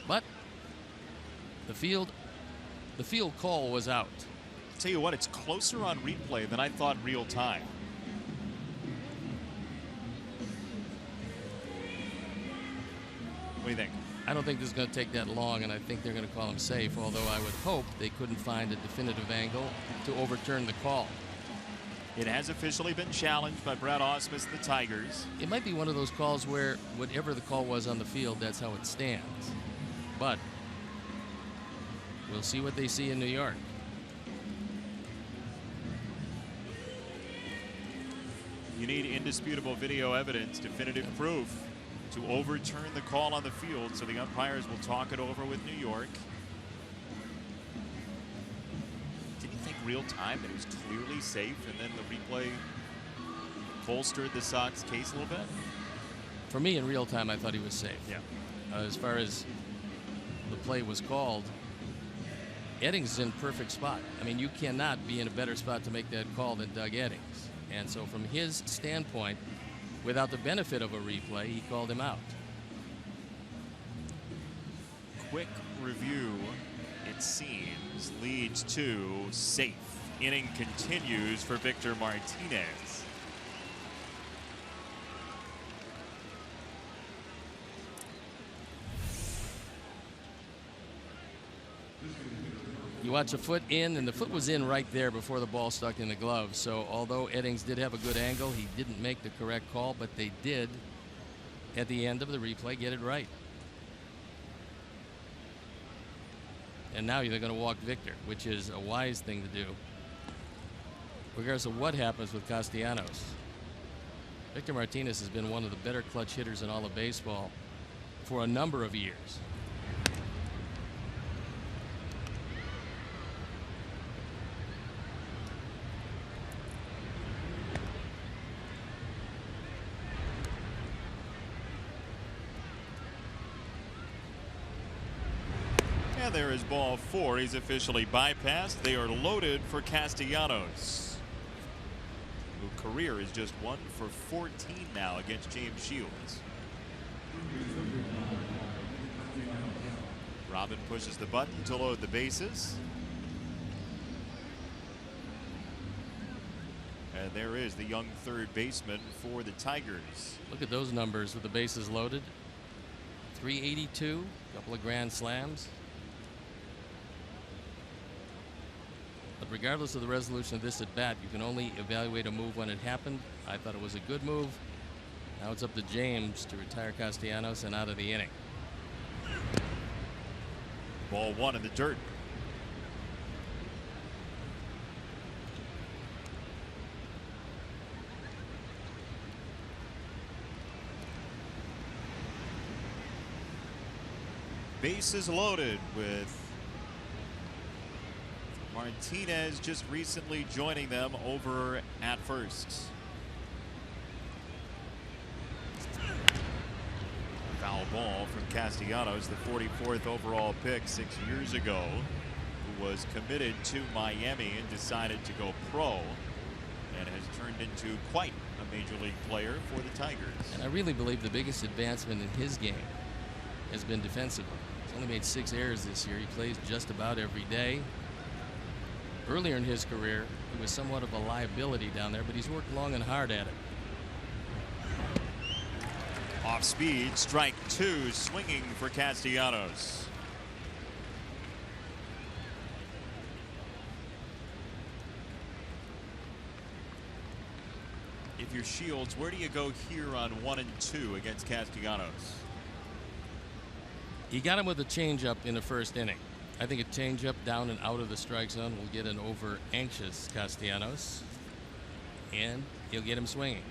But the field call was out. I'll tell you what, it's closer on replay than I thought real time. What do you think? I don't think this is going to take that long, and I think they're going to call him safe, although I would hope they couldn't find a definitive angle to overturn the call. It has officially been challenged by Brad Ausmus, the Tigers. It might be one of those calls where whatever the call was on the field, that's how it stands. But we'll see what they see in New York. You need indisputable video evidence, definitive proof to overturn the call on the field, so the umpires will talk it over with New York. Did you think real time that it was clearly safe, and then the replay bolstered the Sox case a little bit? For me, in real time, I thought he was safe. Yeah. As far as the play was called, Eddings is in perfect spot. I mean, you cannot be in a better spot to make that call than Doug Eddings. And so from his standpoint, without the benefit of a replay, he called him out. Quick review, it seems, leads to safe. Inning continues for Victor Martinez. You watch a foot in, and the foot was in right there before the ball stuck in the glove. So although Eddings did have a good angle, he didn't make the correct call, but they did, at the end of the replay, get it right. And now they're going to walk Victor, which is a wise thing to do, regardless of what happens with Castellanos. Victor Martinez has been one of the better clutch hitters in all of baseball for a number of years. There is ball 4. He's officially bypassed. They are loaded for Castellanos, whose career is just 1 for 14 now against James Shields. Robin pushes the button to load the bases. And there is the young third baseman for the Tigers. Look at those numbers with the bases loaded. 382, a couple of grand slams. But regardless of the resolution of this at bat, you can only evaluate a move when it happened. I thought it was a good move. Now it's up to James to retire Castellanos and out of the inning. Ball 1 in the dirt. bases loaded with Martinez just recently joining them over at first. Foul ball from Castellanos, the 44th overall pick 6 years ago, who was committed to Miami and decided to go pro and has turned into quite a major league player for the Tigers. And I really believe the biggest advancement in his game has been defensively. He's only made 6 errors this year. He plays just about every day. Earlier in his career, he was somewhat of a liability down there, but he's worked long and hard at it. Off speed, strike 2, swinging for Castellanos. If you're Shields, where do you go here on 1 and 2 against Castellanos? He got him with a changeup in the first inning. I think a changeup down and out of the strike zone will get an over anxious Castellanos, and he'll get him swinging.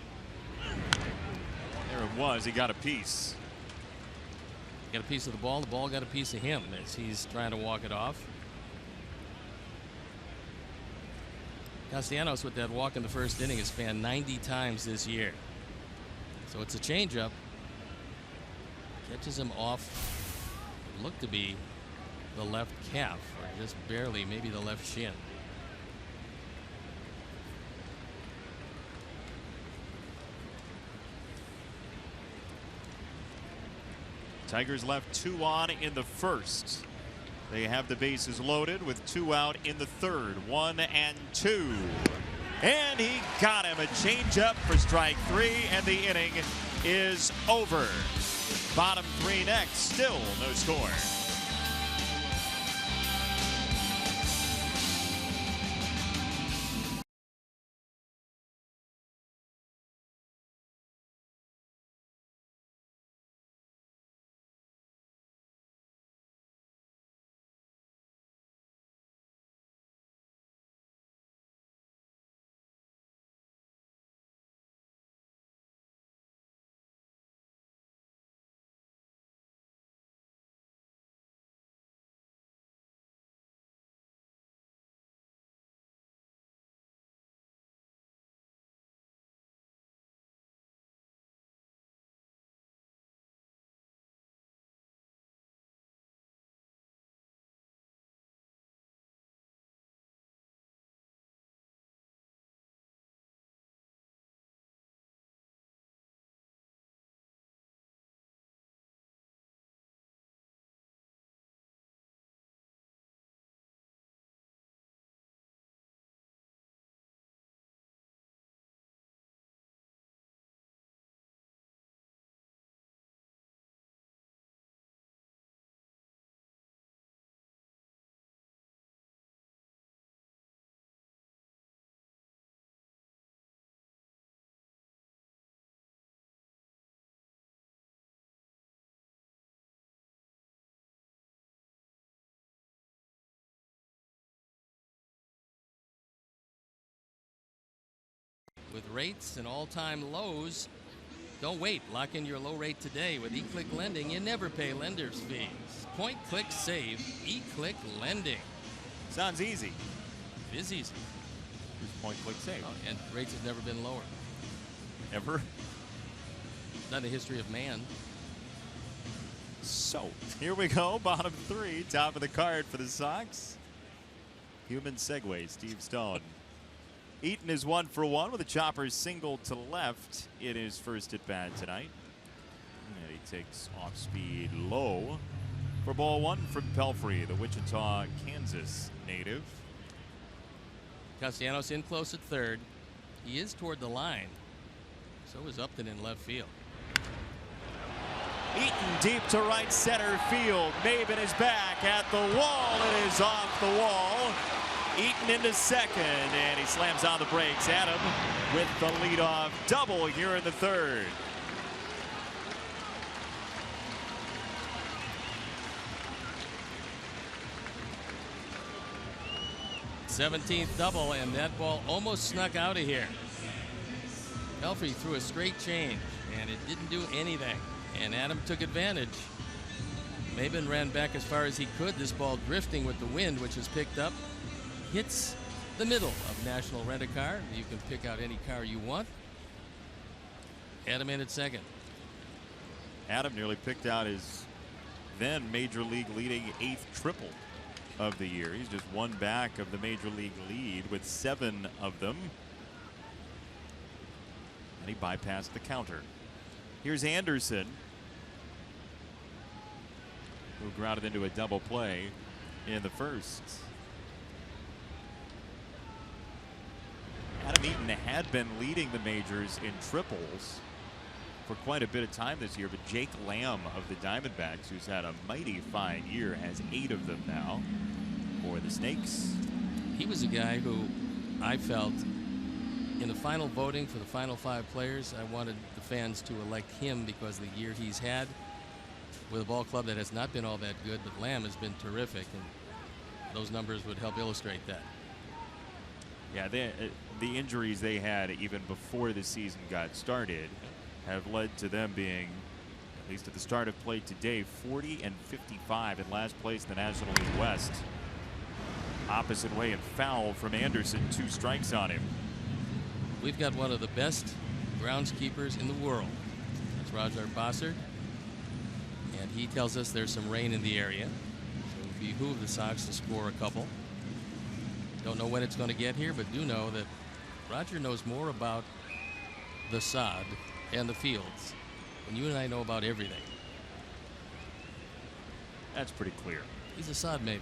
There it was. He got a piece. Got a piece of the ball. The ball got a piece of him as he's trying to walk it off. Castellanos with that walk in the first inning has spanned 90 times this year. So it's a changeup. Catches him off. Looked to be the left calf, or just barely, maybe the left shin. Tigers left 2 on in the first. They have the bases loaded with 2 out in the third. 1 and 2. And he got him a changeup for strike 3, and the inning is over. Bottom 3 next, still no score. With rates and all-time lows, don't wait. Lock in your low rate today with eClick Lending. You never pay lender's fees. Point, click, save. eClick Lending. Sounds easy. It is easy. Just point, click, save. Oh, and rates have never been lower. Ever? Not in the history of man. So, here we go. Bottom 3, top of the card for the Sox. Human segue, Steve Stone. Eaton is 1 for 1 with a chopper single to left in his first at bat tonight. And he takes off speed low for ball 1 from Pelfrey, the Wichita, Kansas native. Castellanos in close at third. He is toward the line. So is Upton in left field. Eaton deep to right center field. Maben is back at the wall. It is off the wall. Eaton into second, and he slams on the brakes. Adam with the leadoff double here in the third. '17th double, and that ball almost snuck out of here. Pelfrey threw a straight change, and it didn't do anything. And Adam took advantage. Maben ran back as far as he could. This ball drifting with the wind, which is picked up, hits the middle of National Rent-A-Car. You can pick out any car you want. Adam in at second. Adam nearly picked out his then Major League leading 8th triple of the year. He's just one back of the Major League lead with 7 of them. And he bypassed the counter. Here's Anderson, who grounded into a double play in the first. Adam Eaton had been leading the majors in triples for quite a bit of time this year, but Jake Lamb of the Diamondbacks, who's had a mighty fine year, has 8 of them now for the Snakes. He was a guy who I felt in the final voting for the final 5 players, I wanted the fans to elect him because of the year he's had with a ball club that has not been all that good, but Lamb has been terrific, and those numbers would help illustrate that. Yeah, the injuries they had even before the season got started have led to them being, at least at the start of play today, 40 and 55 in last place in the National League West. Opposite way and foul from Anderson, 2 strikes on him. We've got one of the best groundskeepers in the world. That's Roger Bossard. And he tells us there's some rain in the area. So it would behoove the Sox to score a couple. Don't know when it's going to get here, but do know that Roger knows more about the sod and the fields than you and I know about everything. That's pretty clear. He's a sod maven.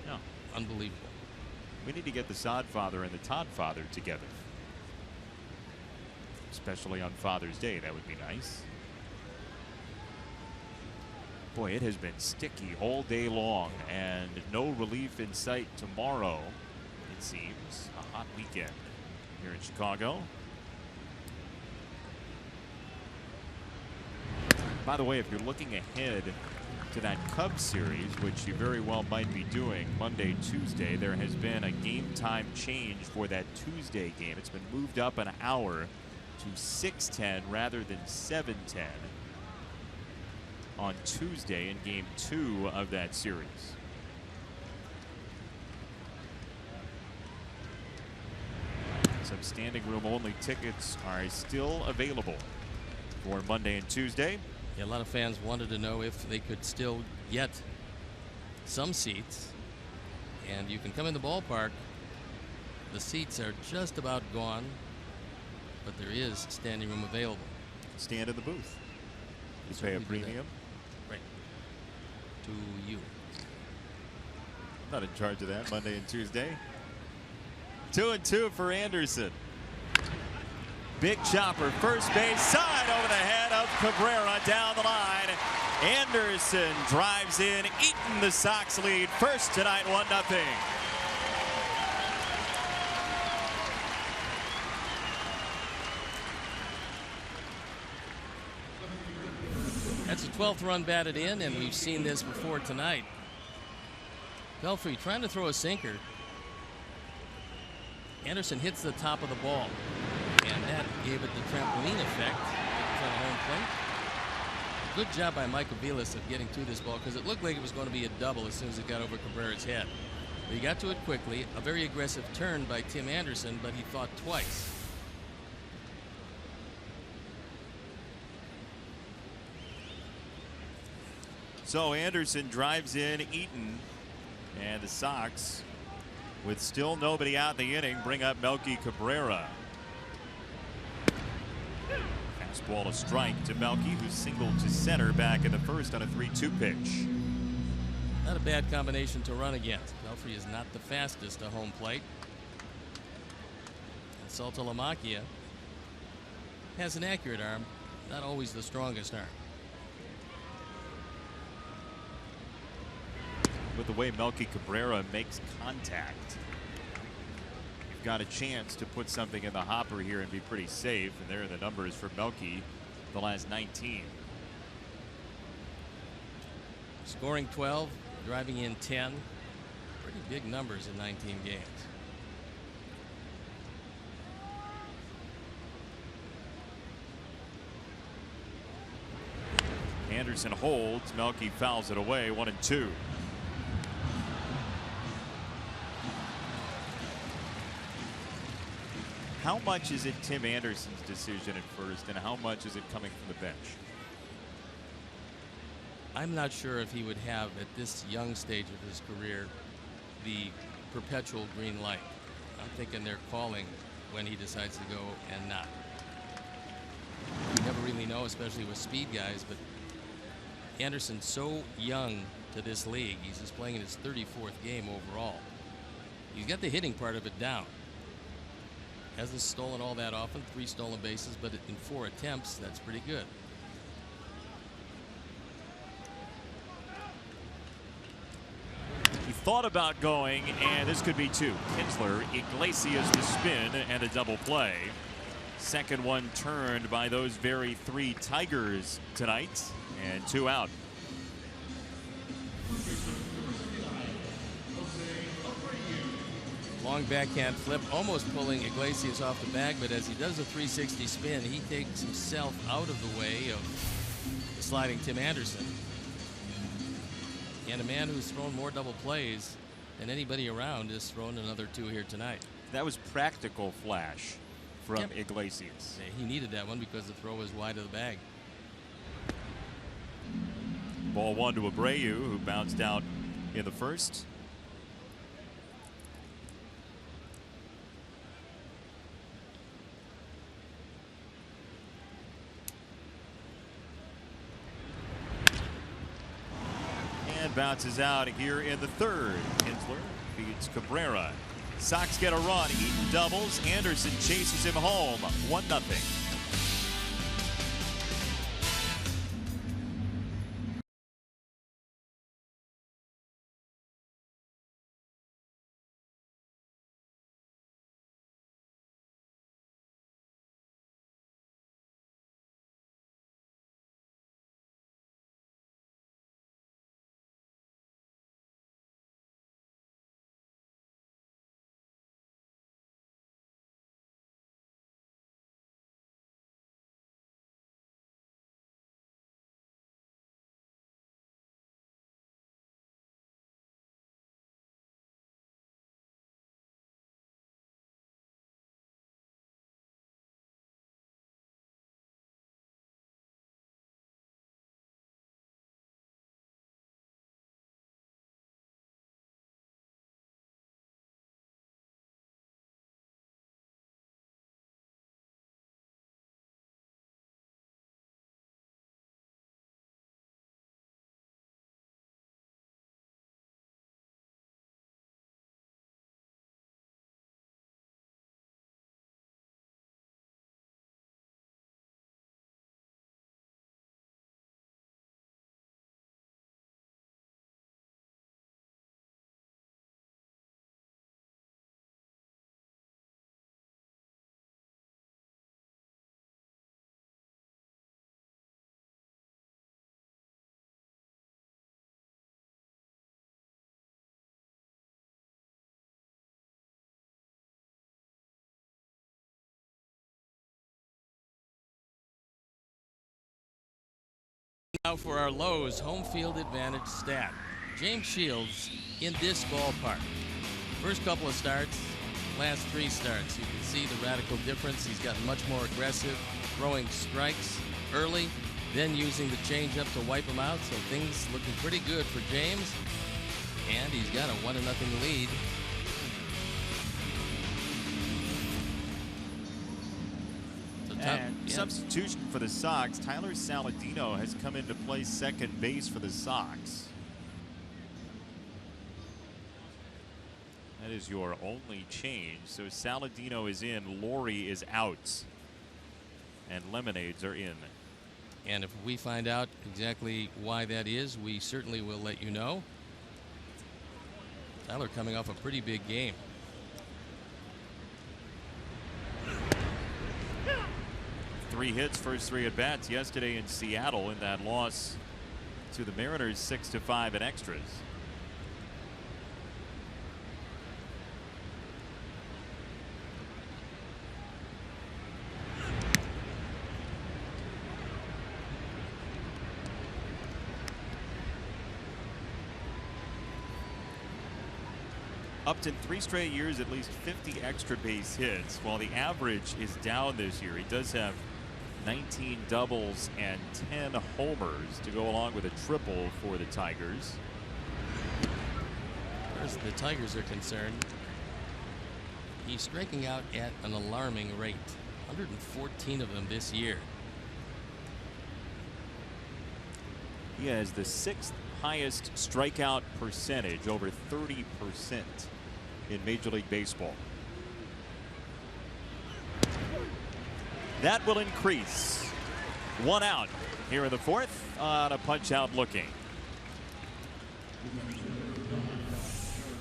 No. Unbelievable. We need to get the Sod Father and the Todd Father together. Especially on Father's Day, that would be nice. Boy, it has been sticky all day long, and no relief in sight tomorrow, it seems. A hot weekend here in Chicago. By the way, if you're looking ahead to that Cubs series, which you very well might be doing Monday, Tuesday, there has been a game time change for that Tuesday game. It's been moved up an hour to 6:10 rather than 7:10 on Tuesday in game 2 of that series. Some standing room only tickets are still available for Monday and Tuesday. Yeah, a lot of fans wanted to know if they could still get some seats, and you can come in the ballpark. The seats are just about gone, but there is standing room available. Stand in the booth. You So pay a we do that. premium. Right. To you. I'm not in charge of that Monday and Tuesday. 2-2 for Anderson. Big chopper, first base side over the head of Cabrera down the line. Anderson drives in, Eaton the Sox lead first tonight, 1-0. That's the 12th run batted in, and we've seen this before tonight. Belfry trying to throw a sinker. Anderson hits the top of the ball, and that gave it the trampoline effect in front of home plate. Good job by Michael Vilas of getting to this ball, because it looked like it was going to be a double as soon as it got over Cabrera's head. But he got to it quickly. A very aggressive turn by Tim Anderson, but he thought twice. So Anderson drives in Eaton, and the Sox, with still nobody out in the inning, bring up Melky Cabrera. Fastball a strike to Melky, who singled to center back in the first on a 3-2 pitch. Not a bad combination to run against. Belfry is not the fastest to home plate. And Saltalamacchia has an accurate arm, not always the strongest arm. With the way Melky Cabrera makes contact, you've got a chance to put something in the hopper here and be pretty safe. And there are the numbers for Melky the last 19. Scoring 12, driving in 10. Pretty big numbers in 19 games. Anderson holds. Melky fouls it away. 1-2. How much is it Tim Anderson's decision at first, and how much is it coming from the bench? I'm not sure if he would have, at this young stage of his career, the perpetual green light. I'm thinking they're calling when he decides to go and not. You never really know, especially with speed guys, but Anderson's so young to this league. He's just playing in his 34th game overall. He's got the hitting part of it down. Hasn't stolen all that often, 3 stolen bases, but in 4 attempts, that's pretty good. He thought about going, and this could be 2. Kinsler, Iglesias the spin, and a double play. Second one turned by those very 3 Tigers tonight, and 2 out. Long backhand flip, almost pulling Iglesias off the bag, but as he does a 360 spin, he takes himself out of the way of sliding Tim Anderson. And a man who's thrown more double plays than anybody around has thrown another 2 here tonight. That was practical flash from Iglesias. He needed that one because the throw was wide of the bag. Ball 1 to Abreu, who bounced out in the first. And bounces out here in the third. Kinsler beats Cabrera. Sox get a run. Eaton doubles. Anderson chases him home. 1-0. Now for our Lowe's home field advantage stat. James Shields in this ballpark. First couple of starts, last 3 starts. You can see the radical difference. He's gotten much more aggressive, throwing strikes early, then using the changeup to wipe them out. So things looking pretty good for James. And he's got a 1-0 lead. And substitution for the Sox. Tyler Saladino has come in to play second base for the Sox. That is your only change. So Saladino is in, Laurie is out, and Lemonades are in. And if we find out exactly why that is, we certainly will let you know. Tyler coming off a pretty big game. Three hits, first 3 at bats yesterday in Seattle in that loss to the Mariners 6-5 in extras. Upton 3 straight years, at least 50 extra base hits, while the average is down this year. He does have 19 doubles and 10 homers to go along with a triple for the Tigers. As the Tigers are concerned, he's striking out at an alarming rate. 114 of them this year. He has the 6th highest strikeout percentage, over 30% in Major League Baseball. That will increase. 1 out here in the 4th on a punch out looking.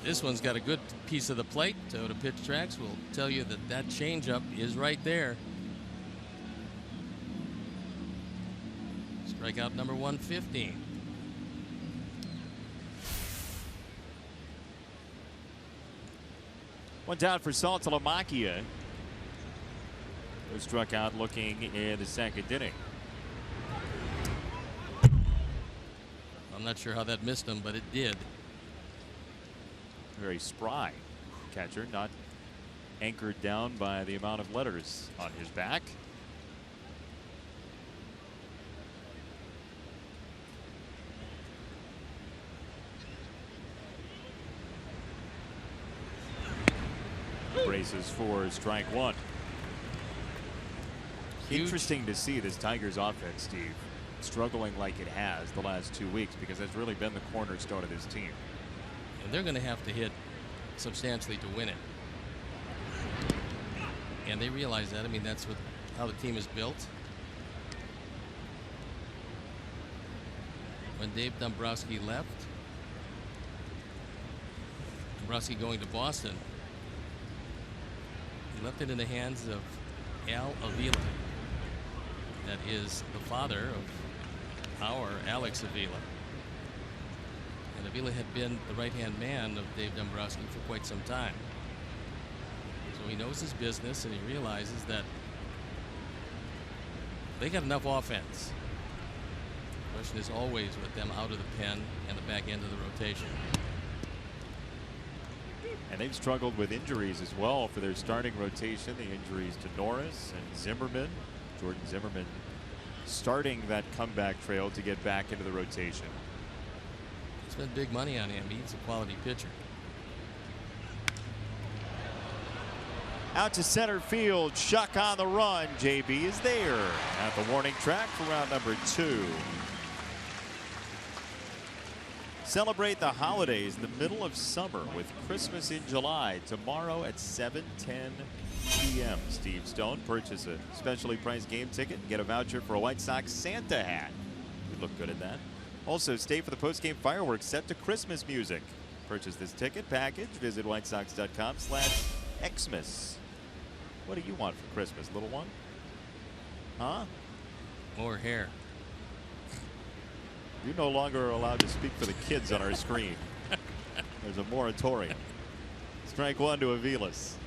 This one's got a good piece of the plate. Toyota Pitch Tracks will tell you that that changeup is right there. Strikeout number 115. One down for Saltalamacchia, who struck out looking in the 2nd inning. I'm not sure how that missed him, but it did. Very spry catcher, not anchored down by the amount of letters on his back. Braces for strike 1. Huge. Interesting to see this Tigers offense, Steve, struggling like it has the last 2 weeks, because that's really been the cornerstone of this team. And they're going to have to hit substantially to win it. And they realize that. I mean, that's how the team is built. When Dave Dombrowski left, Dombrowski going to Boston, he left it in the hands of Al Avila. That is the father of our Alex Avila. And Avila had been the right-hand man of Dave Dombrowski for quite some time. So he knows his business, and he realizes that they got enough offense. The question is always with them out of the pen and the back end of the rotation. And they've struggled with injuries as well for their starting rotation. The injuries to Norris and Zimmerman. Jordan Zimmerman starting that comeback trail to get back into the rotation. Spent big money on him. He's a quality pitcher. Out to center field. Shuck on the run. JB is there at the warning track for round number 2. Celebrate the holidays in the middle of summer with Christmas in July tomorrow at 7:10 p.m. Steve Stone. Purchase a specially priced game ticket and get a voucher for a White Sox Santa hat. You look good in that. Also, stay for the post-game fireworks set to Christmas music. Purchase this ticket package. Visit whitesox.com/Xmas. What do you want for Christmas, little one? Huh? More hair. You no longer are allowed to speak for the kids on our screen. There's a moratorium. Strike 1 to Aviles.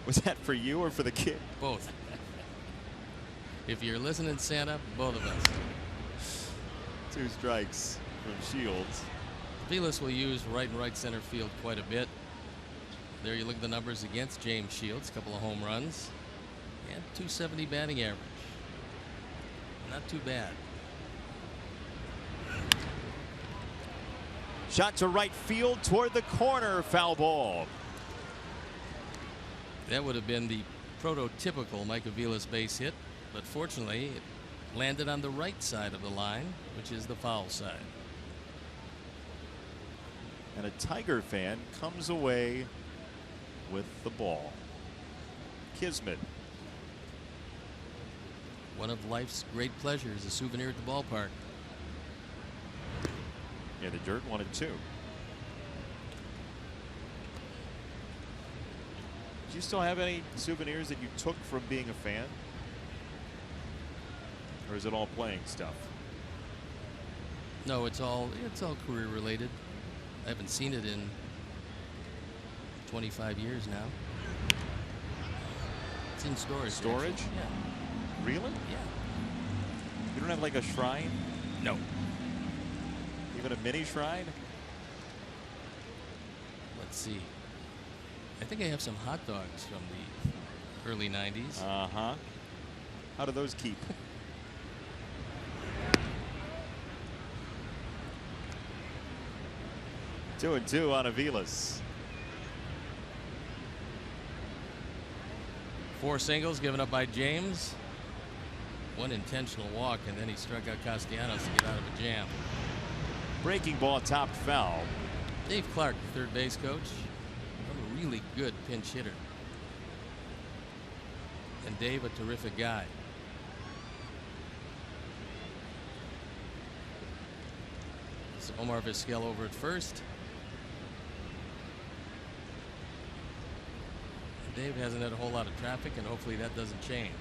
Was that for you or for the kid? Both. If you're listening, Santa, both of us. 2 strikes from Shields. Aviles will use right and right center field quite a bit. There you look at the numbers against James Shields. A couple of home runs. And 270 batting average. Not too bad. Shot to right field toward the corner. Foul ball. That would have been the prototypical Mike Aviles base hit. But fortunately, it landed on the right side of the line, which is the foul side. And a Tiger fan comes away with the ball. Kismet. One of life's great pleasures, a souvenir at the ballpark. Yeah, the dirt 1-2. Do you still have any souvenirs that you took from being a fan? Or is it all playing stuff? No, it's all career related. I haven't seen it in 25 years now. It's in storage. Storage? Actually. Yeah. Really? Yeah. You don't have like a shrine? No. Even a mini shrine? Let's see. I think I have some hot dogs from the early 90s. Uh-huh. How do those keep? Two and two on Aviles. 4 singles given up by James. 1 intentional walk, and then he struck out Castellanos to get out of a jam. Breaking ball topped foul. Dave Clark, third base coach. A really good pinch hitter. And Dave, a terrific guy. So Omar Vizquel over at first. Dave hasn't had a whole lot of traffic, and hopefully that doesn't change.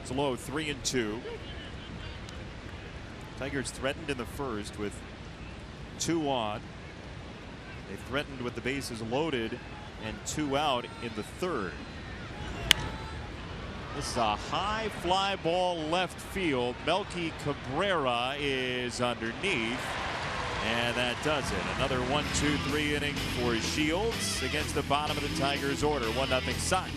It's a low 3 and 2. Tigers threatened in the first with 2 on. They threatened with the bases loaded and 2 out in the third. This is a high fly ball left field. Melky Cabrera is underneath. And that does it. Another 1-2-3 inning for Shields against the bottom of the Tigers order. 1-0 Sox.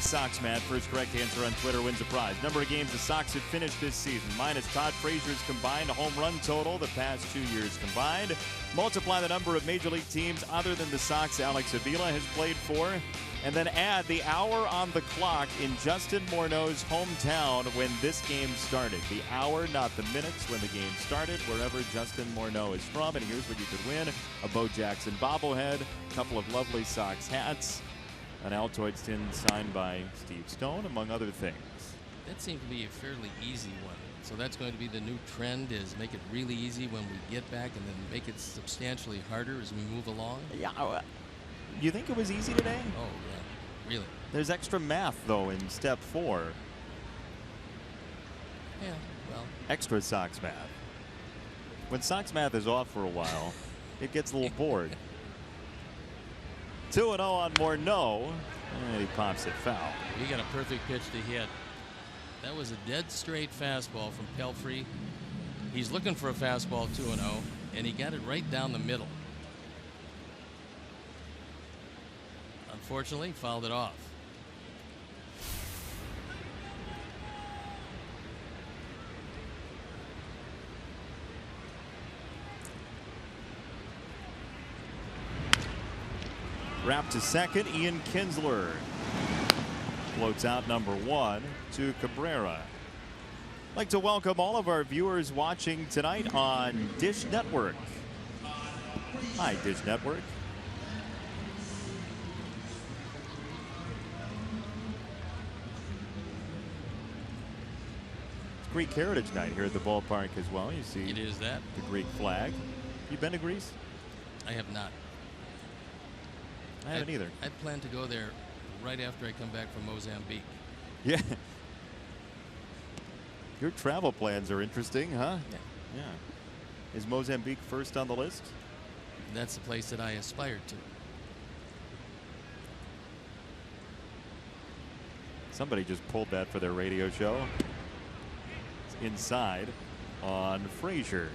Sox man, first correct answer on Twitter wins a prize. Number of games the Sox have finished this season minus Todd Frazier's combined home run total the past 2 years combined. Multiply the number of major league teams other than the Sox Alex Avila has played for, and then add the hour on the clock in Justin Morneau's hometown when this game started. The hour, not the minutes, when the game started, wherever Justin Morneau is from. And here's what you could win: a Bo Jackson bobblehead, a couple of lovely Sox hats, an Altoids tin signed by Steve Stone, among other things. That seemed to be a fairly easy one. So that's going to be the new trend, is make it really easy when we get back and then make it substantially harder as we move along? Yeah. You think it was easy today? Oh, yeah. Really? There's extra math, though, in step 4. Yeah, well. Extra Sox math. When Sox math is off for a while, it gets a little bored. 2-0 on Morneau, and he pops it foul. He got a perfect pitch to hit. That was a dead straight fastball from Pelfrey. He's looking for a fastball 2-0, and he got it right down the middle. Unfortunately, fouled it off. Wrapped to second, Ian Kinsler floats out number 1 to Cabrera. I'd like to welcome all of our viewers watching tonight on Dish Network. Hi, Dish Network. It's Greek Heritage Night here at the ballpark as well. You see it is that. The Greek flag. You been to Greece? I have not. I haven't either. I plan to go there right after I come back from Mozambique. Yeah. Your travel plans are interesting, huh? Yeah. Yeah. Is Mozambique first on the list? That's the place that I aspired to. Somebody just pulled that for their radio show. It's inside on Frazier.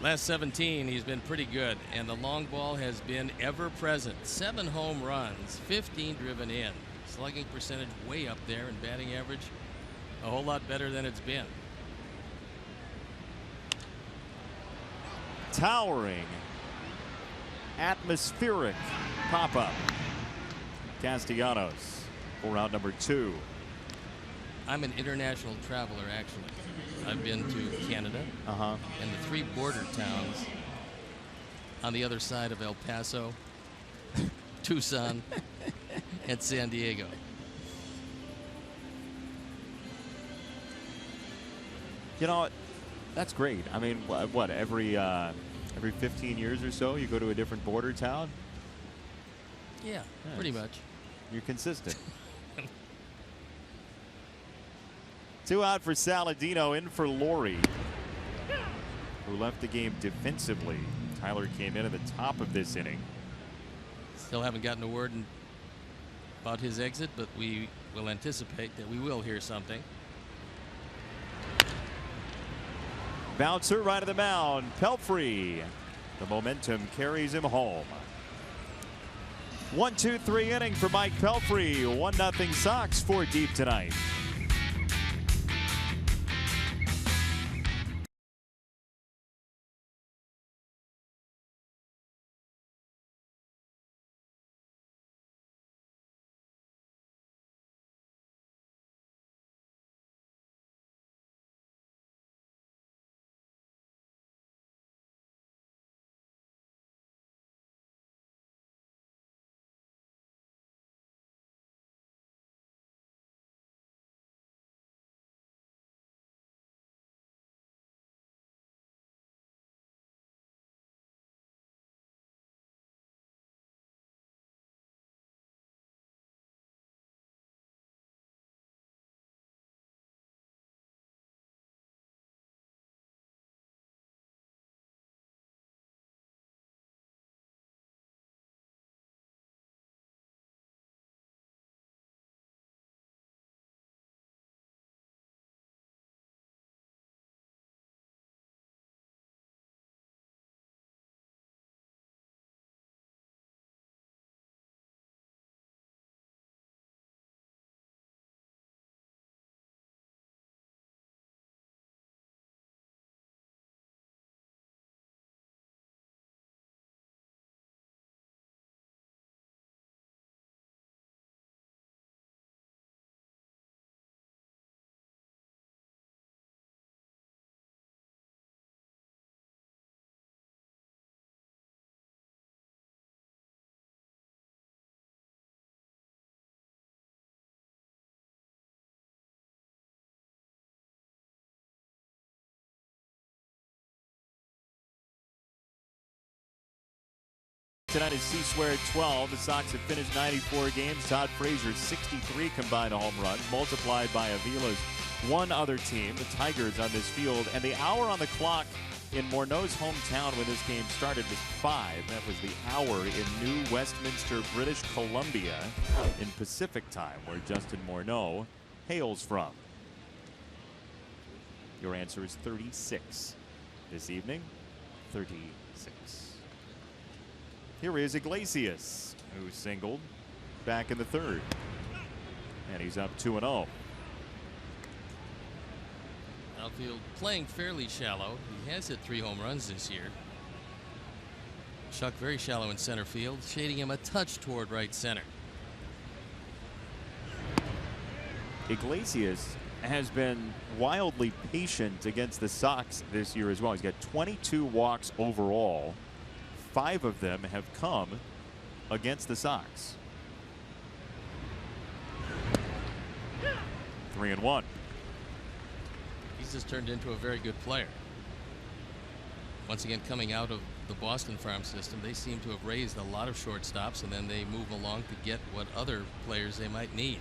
Last 17, he's been pretty good, and the long ball has been ever present. 7 home runs, 15 driven in. Slugging percentage way up there, and batting average a whole lot better than it's been. Towering, atmospheric pop-up. Castellanos for round number 2. I'm an international traveler, actually. I've been to Canada and the 3 border towns on the other side of El Paso, Tucson, and San Diego. You know, that's great. I mean, what, every 15 years or so you go to a different border town? Yeah, pretty much. You're consistent. 2 out for Saladino, in for Laurie, who left the game defensively. Tyler came in at the top of this inning. Still haven't gotten a word about his exit, but we will anticipate that we will hear something. Bouncer right of the mound, Pelfrey. The momentum carries him home. 1-2-3 inning for Mike Pelfrey. 1-0 Sox, 4 deep tonight. Tonight is C-squared 12. The Sox have finished 94 games. Todd Frazier's 63 combined home runs, multiplied by Avila's one other team, the Tigers, on this field. And the hour on the clock in Morneau's hometown when this game started was 5. That was the hour in New Westminster, British Columbia, in Pacific time, where Justin Morneau hails from. Your answer is 36. This evening, 36. Here is Iglesias, who singled back in the 3rd. And he's up 2-0. Outfield playing fairly shallow. He has hit 3 home runs this year. Chuck very shallow in center field, shading him a touch toward right center. Iglesias has been wildly patient against the Sox this year as well. He's got 22 walks overall. 5 of them have come against the Sox. 3-1. He's just turned into a very good player. Once again, coming out of the Boston farm system, they seem to have raised a lot of shortstops, and then they move along to get what other players they might need.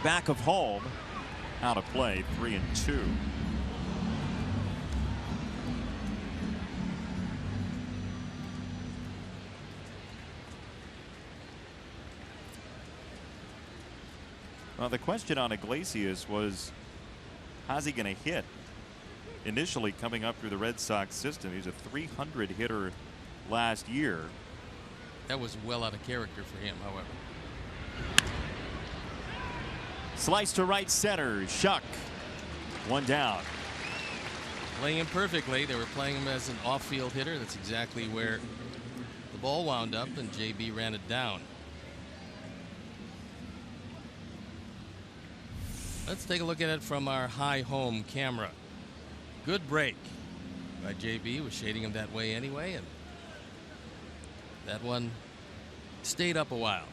back of home. Out of play, 3-2. Well, the question on Iglesias was, how's he going to hit? Initially coming up through the Red Sox system, he was a 300 hitter last year. That was well out of character for him, however. Slice to right center. Shuck. One down. Playing him perfectly. They were playing him as an off-field hitter. That's exactly where the ball wound up, and JB ran it down. Let's take a look at it from our high home camera. Good break by JB. Was shading him that way anyway, and that one stayed up a while.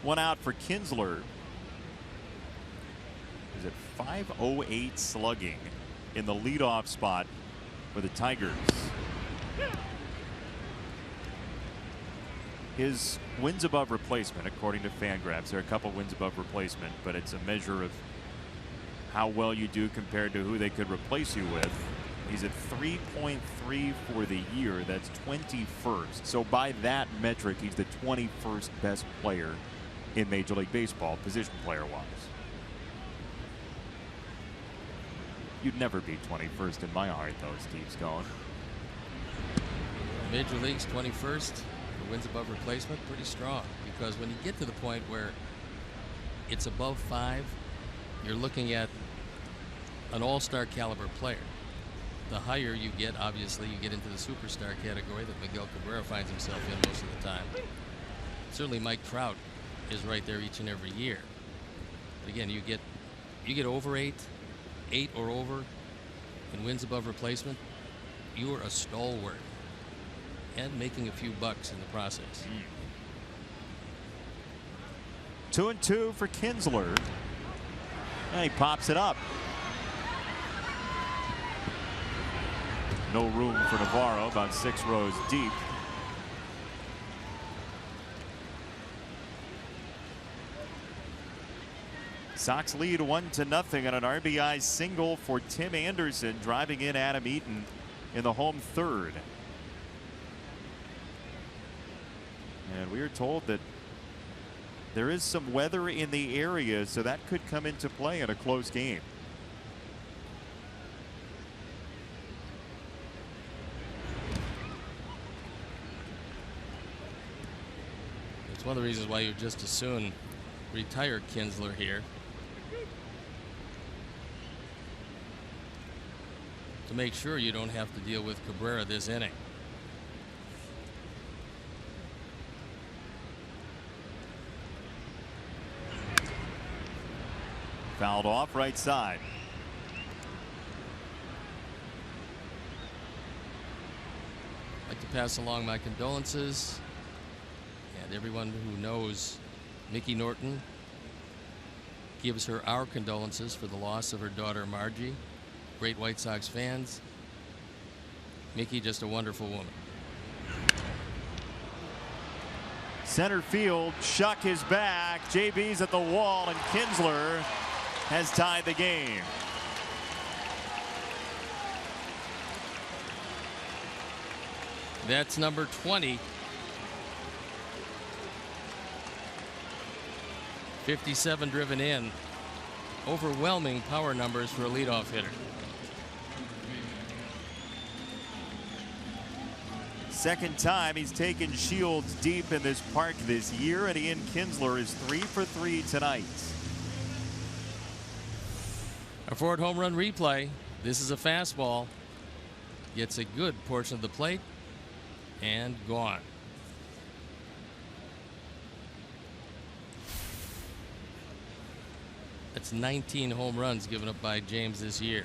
One out for Kinsler. He's at .508 slugging in the leadoff spot for the Tigers. His wins above replacement, according to Fangraphs, there are a couple wins above replacement, but it's a measure of how well you do compared to who they could replace you with. He's at 3.3 for the year. That's 21st. So by that metric, he's the 21st best player in Major League Baseball, position player wise. You'd never be 21st in my heart, though, Steve Scone. Major League's 21st for wins above replacement, pretty strong, because when you get to the point where it's above 5, you're looking at an all-star caliber player. The higher you get, obviously, you get into the superstar category that Miguel Cabrera finds himself in most of the time. Certainly Mike Trout is right there each and every year. But again, you get over 8 or over in wins above replacement, you are a stalwart and making a few bucks in the process. 2-2 for Kinsler. And he pops it up. No room for Navarro, about 6 rows deep. Sox lead 1-0 on an RBI single for Tim Anderson, driving in Adam Eaton in the home third. And we are told that there is some weather in the area, so that could come into play in a close game. It's one of the reasons why you just as soon retire Kinsler here, to make sure you don't have to deal with Cabrera this inning. Fouled off right side. I'd like to pass along my condolences, and everyone who knows Mickey Norton gives her our condolences for the loss of her daughter Margie. Great White Sox fans. Mickey, just a wonderful woman. Center field, Shuck is back. JB's at the wall, and Kinsler has tied the game. That's number 20. 57 driven in. Overwhelming power numbers for a leadoff hitter. Second time he's taken Shields deep in this park this year, and Ian Kinsler is 3 for 3 tonight. A Ford home run replay. This is a fastball. Gets a good portion of the plate and gone. That's 19 home runs given up by James this year.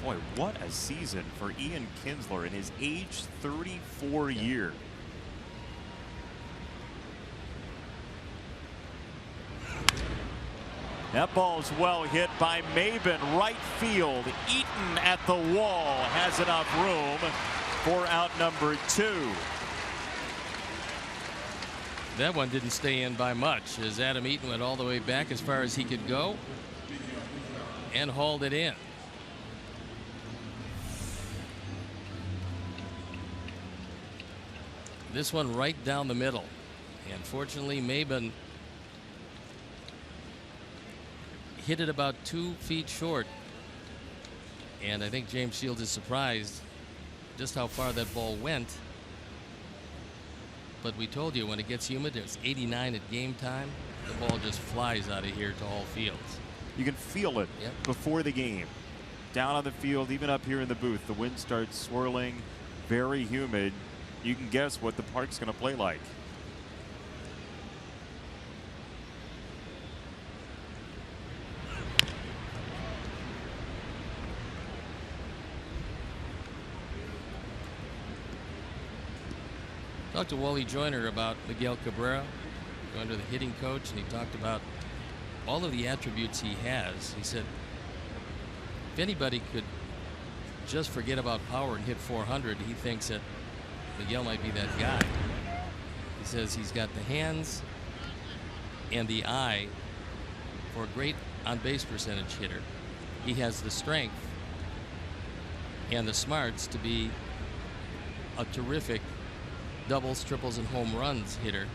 Boy, what a season for Ian Kinsler in his age 34 year. That ball's well hit by Maben, right field. Eaton at the wall has enough room for out number 2. That one didn't stay in by much as Adam Eaton went all the way back as far as he could go and hauled it in. This one right down the middle. And fortunately, Maben hit it about 2 feet short. And I think James Shields is surprised just how far that ball went. But we told you when it gets humid, it's 89 at game time, the ball just flies out of here to all fields. You can feel it before the game. Down on the field, even up here in the booth, the wind starts swirling, very humid. You can guess what the park's going to play like. Talked to Wally Joyner about Miguel Cabrera, going to the hitting coach, and he talked about all of the attributes he has. He said if anybody could just forget about power and hit 400, he thinks that Miguel might be that guy. He says he's got the hands and the eye for a great on-base percentage hitter. He has the strength and the smarts to be a terrific doubles, triples, and home runs hitter.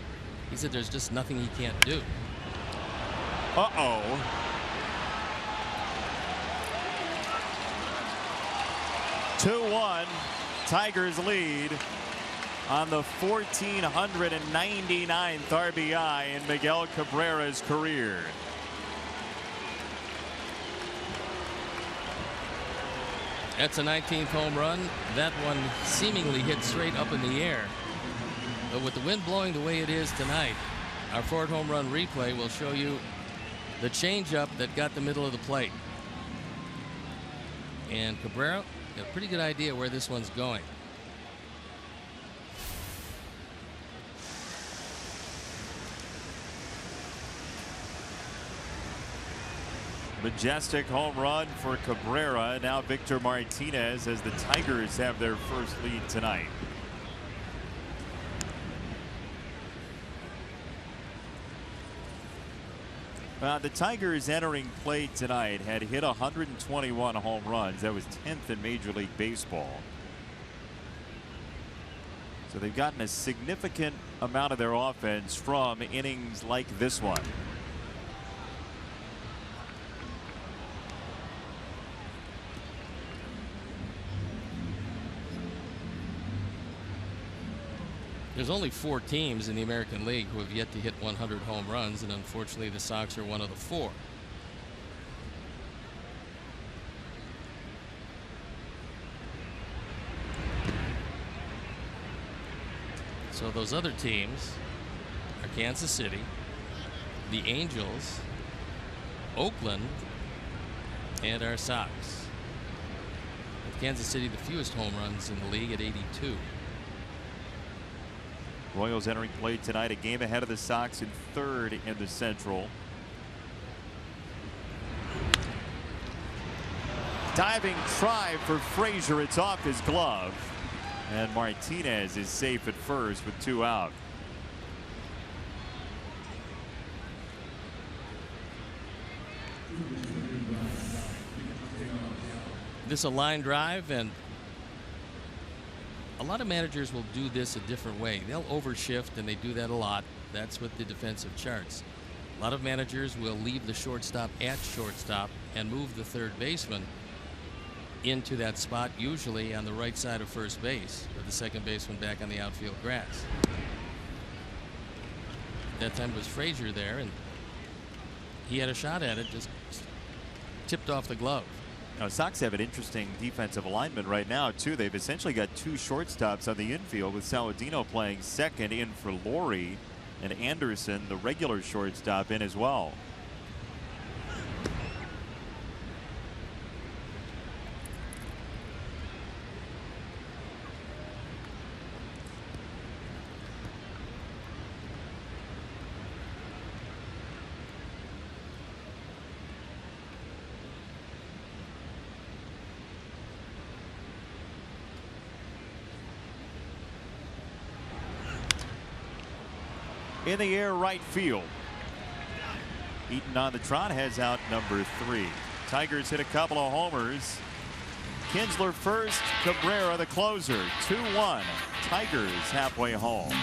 He said there's just nothing he can't do. Uh-oh. Two-1, Tigers lead on the 1,499th RBI in Miguel Cabrera's career. That's a 19th home run. That one seemingly hit straight up in the air. But with the wind blowing the way it is tonight, our Ford home run replay will show you the changeup that got the middle of the plate. And Cabrera got a pretty good idea where this one's going. Majestic home run for Cabrera. Now Victor Martinez as the Tigers have their first lead tonight. The Tigers entering play tonight had hit 121 home runs. That was 10th in Major League Baseball. So they've gotten a significant amount of their offense from innings like this one. There's only 4 teams in the American League who have yet to hit 100 home runs, and unfortunately the Sox are one of the 4. So those other teams are Kansas City, the Angels, Oakland, and our Sox. With Kansas City the fewest home runs in the league at 82. Royals entering play tonight, a game ahead of the Sox in 3rd in the Central. Diving try for Frazier. It's off his glove. And Martinez is safe at first with 2 out. This a line drive, and a lot of managers will do this a different way. They'll overshift, and they do that a lot. That's with the defensive charts. A lot of managers will leave the shortstop at shortstop and move the third baseman into that spot, usually on the right side of first base, with the second baseman back on the outfield grass. That time it was Frazier there, and he had a shot at it, just tipped off the glove. Now, Sox have an interesting defensive alignment right now, too. They've essentially got 2 shortstops on the infield, with Saladino playing second in for Laurie, and Anderson, the regular shortstop, in as well. in the air right field. Eaton on the trot has out number 3. Tigers hit a couple of homers. Kinsler first, Cabrera the closer. 2-1. Tigers halfway home.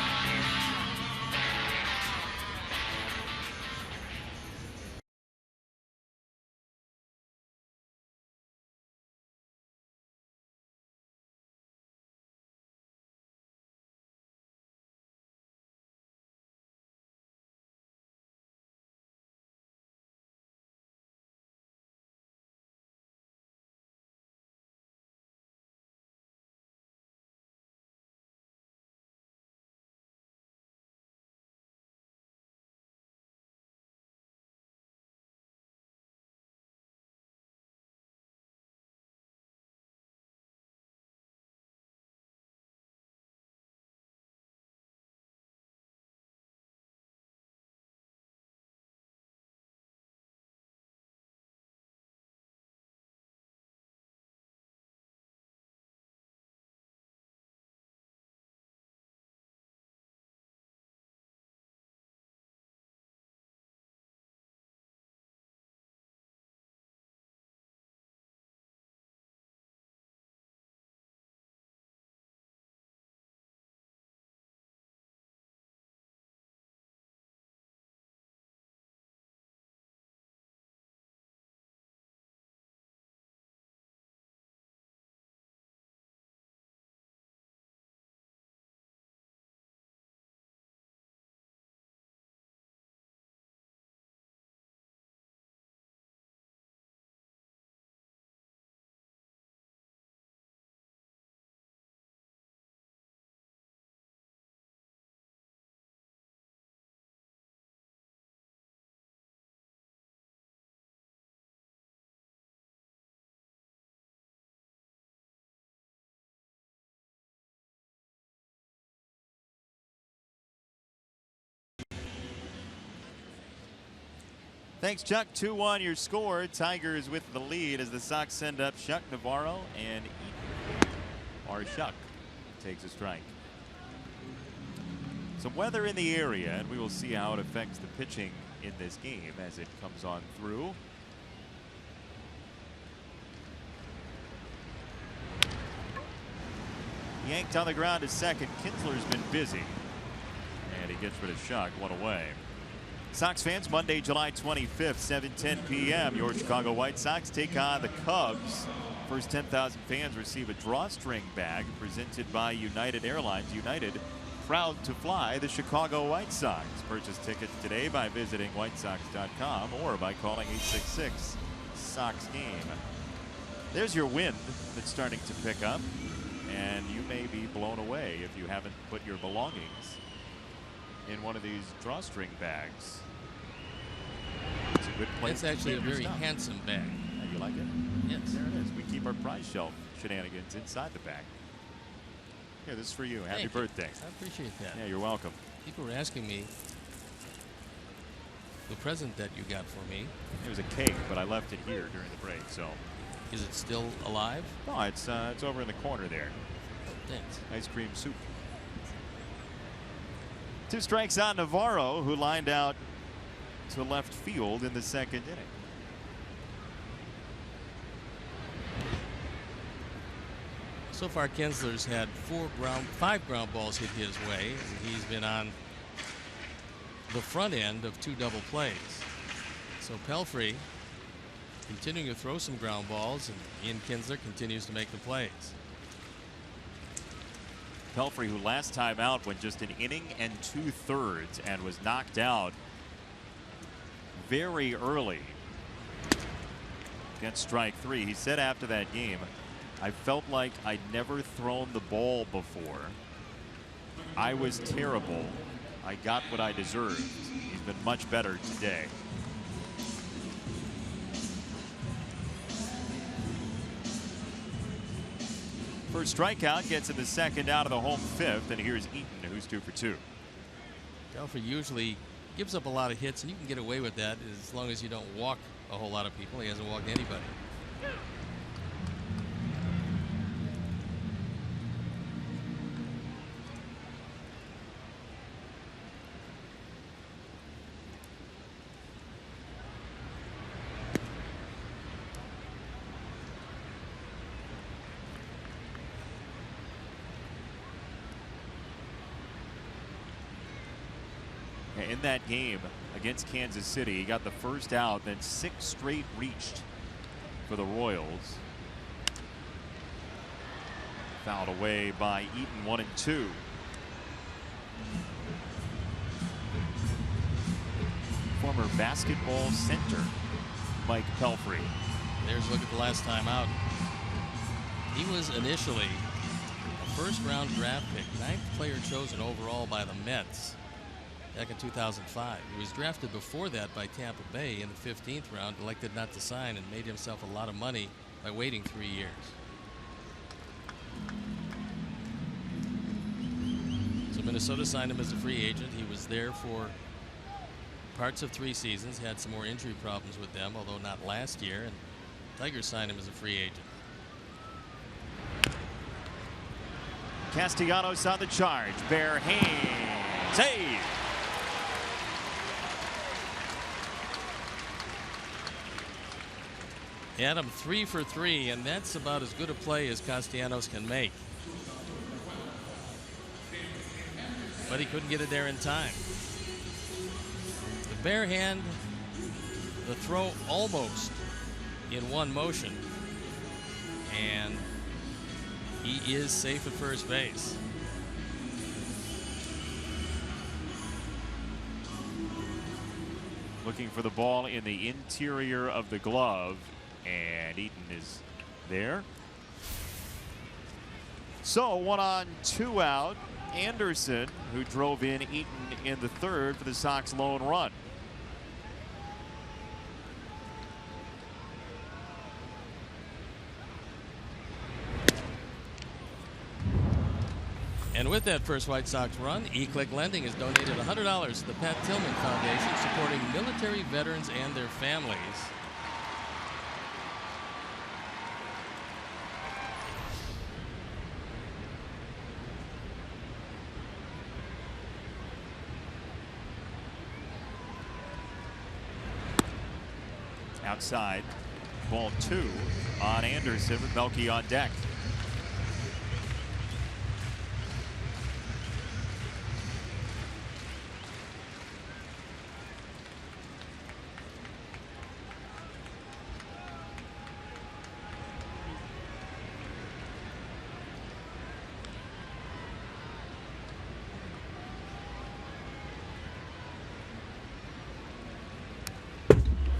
Thanks, Chuck. 2-1 your score. Tigers with the lead as the Sox send up Shuck, Navarro, and Eaton. Or Shuck takes a strike. Some weather in the area, and we will see how it affects the pitching in this game as it comes on through. Yanked on the ground to second. Kinsler's been busy. And he gets rid of Shuck. One away. Sox fans, Monday, July 25th, 7:10 p.m. Your Chicago White Sox take on the Cubs. First 10,000 fans receive a drawstring bag presented by United Airlines. United, proud to fly the Chicago White Sox. Purchase tickets today by visiting whitesox.com or by calling 866-SOX-GAME. There's your wind that's starting to pick up, and you may be blown away if you haven't put your belongings in one of these drawstring bags. It's a good place. It's actually a very handsome bag. Yeah, you like it? Yes. There it is. We keep our prize shelf shenanigans inside the bag. Here, this is for you. Happy birthday. I appreciate that. Yeah, you're welcome. People were asking me the present that you got for me. It was a cake, but I left it here during the break, so. Is it still alive? No, it's over in the corner there. Thanks. Ice cream soup. 2 strikes on Navarro, who lined out to left field in the second inning. So far, Kinsler's had 5 ground balls hit his way, and he's been on the front end of 2 double plays. So Pelfrey continuing to throw some ground balls, and Ian Kinsler continues to make the plays. Pelfrey, who last time out went just an inning and 2/3 and was knocked out very early against strike 3. He said after that game, I felt like I'd never thrown the ball before. I was terrible. I got what I deserved. He's been much better today. First strikeout gets him the second out of the home 5th, and here's Eaton, who's 2 for 2. Pelfrey usually gives up a lot of hits, and you can get away with that as long as you don't walk a whole lot of people. He hasn't walked anybody. in that game against Kansas City. He got the first out, then 6 straight reached for the Royals. Fouled away by Eaton, 1-2. Former basketball center Mike Pelfrey. There's a look at the last time out. He was initially a first-round draft pick, 9th player chosen overall by the Mets back in 2005. He was drafted before that by Tampa Bay in the 15th round, elected not to sign, and made himself a lot of money by waiting 3 years. So Minnesota signed him as a free agent. He was there for parts of 3 seasons, had some more injury problems with them, although not last year, and Tigers signed him as a free agent. Castellanos on the charge. Bare hand. Save. Adam 3 for 3, and that's about as good a play as Castellanos can make. But he couldn't get it there in time. The bare hand, the throw almost in one motion, and he is safe at first base. Looking for the ball in the interior of the glove, and Eaton is there. So 1 on, 2 out. Anderson, who drove in Eaton in the 3rd for the Sox lone run. And with that first White Sox run, eClick Lending has donated $100 to the Pat Tillman Foundation, supporting military veterans and their families. Outside, ball 2 on Anderson with Melky on deck.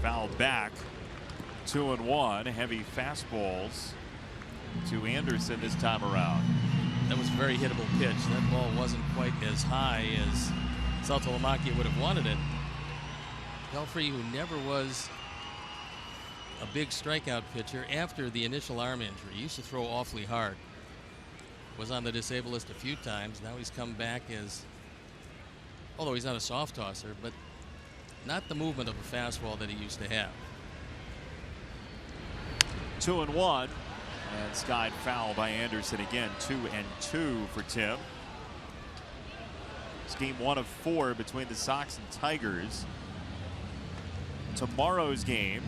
Fouled back. 2-1. Heavy fastballs to Anderson this time around. That was a very hittable pitch. That ball wasn't quite as high as Saltalamacchia would have wanted it. Pelfrey, who never was a big strikeout pitcher after the initial arm injury, used to throw awfully hard. Was on the disabled list a few times. Now he's come back as, although he's not a soft tosser, but not the movement of a fastball that he used to have. 2-1, and skied foul by Anderson again. 2-2 for Tim. It's game 1 of 4 between the Sox and Tigers. Tomorrow's game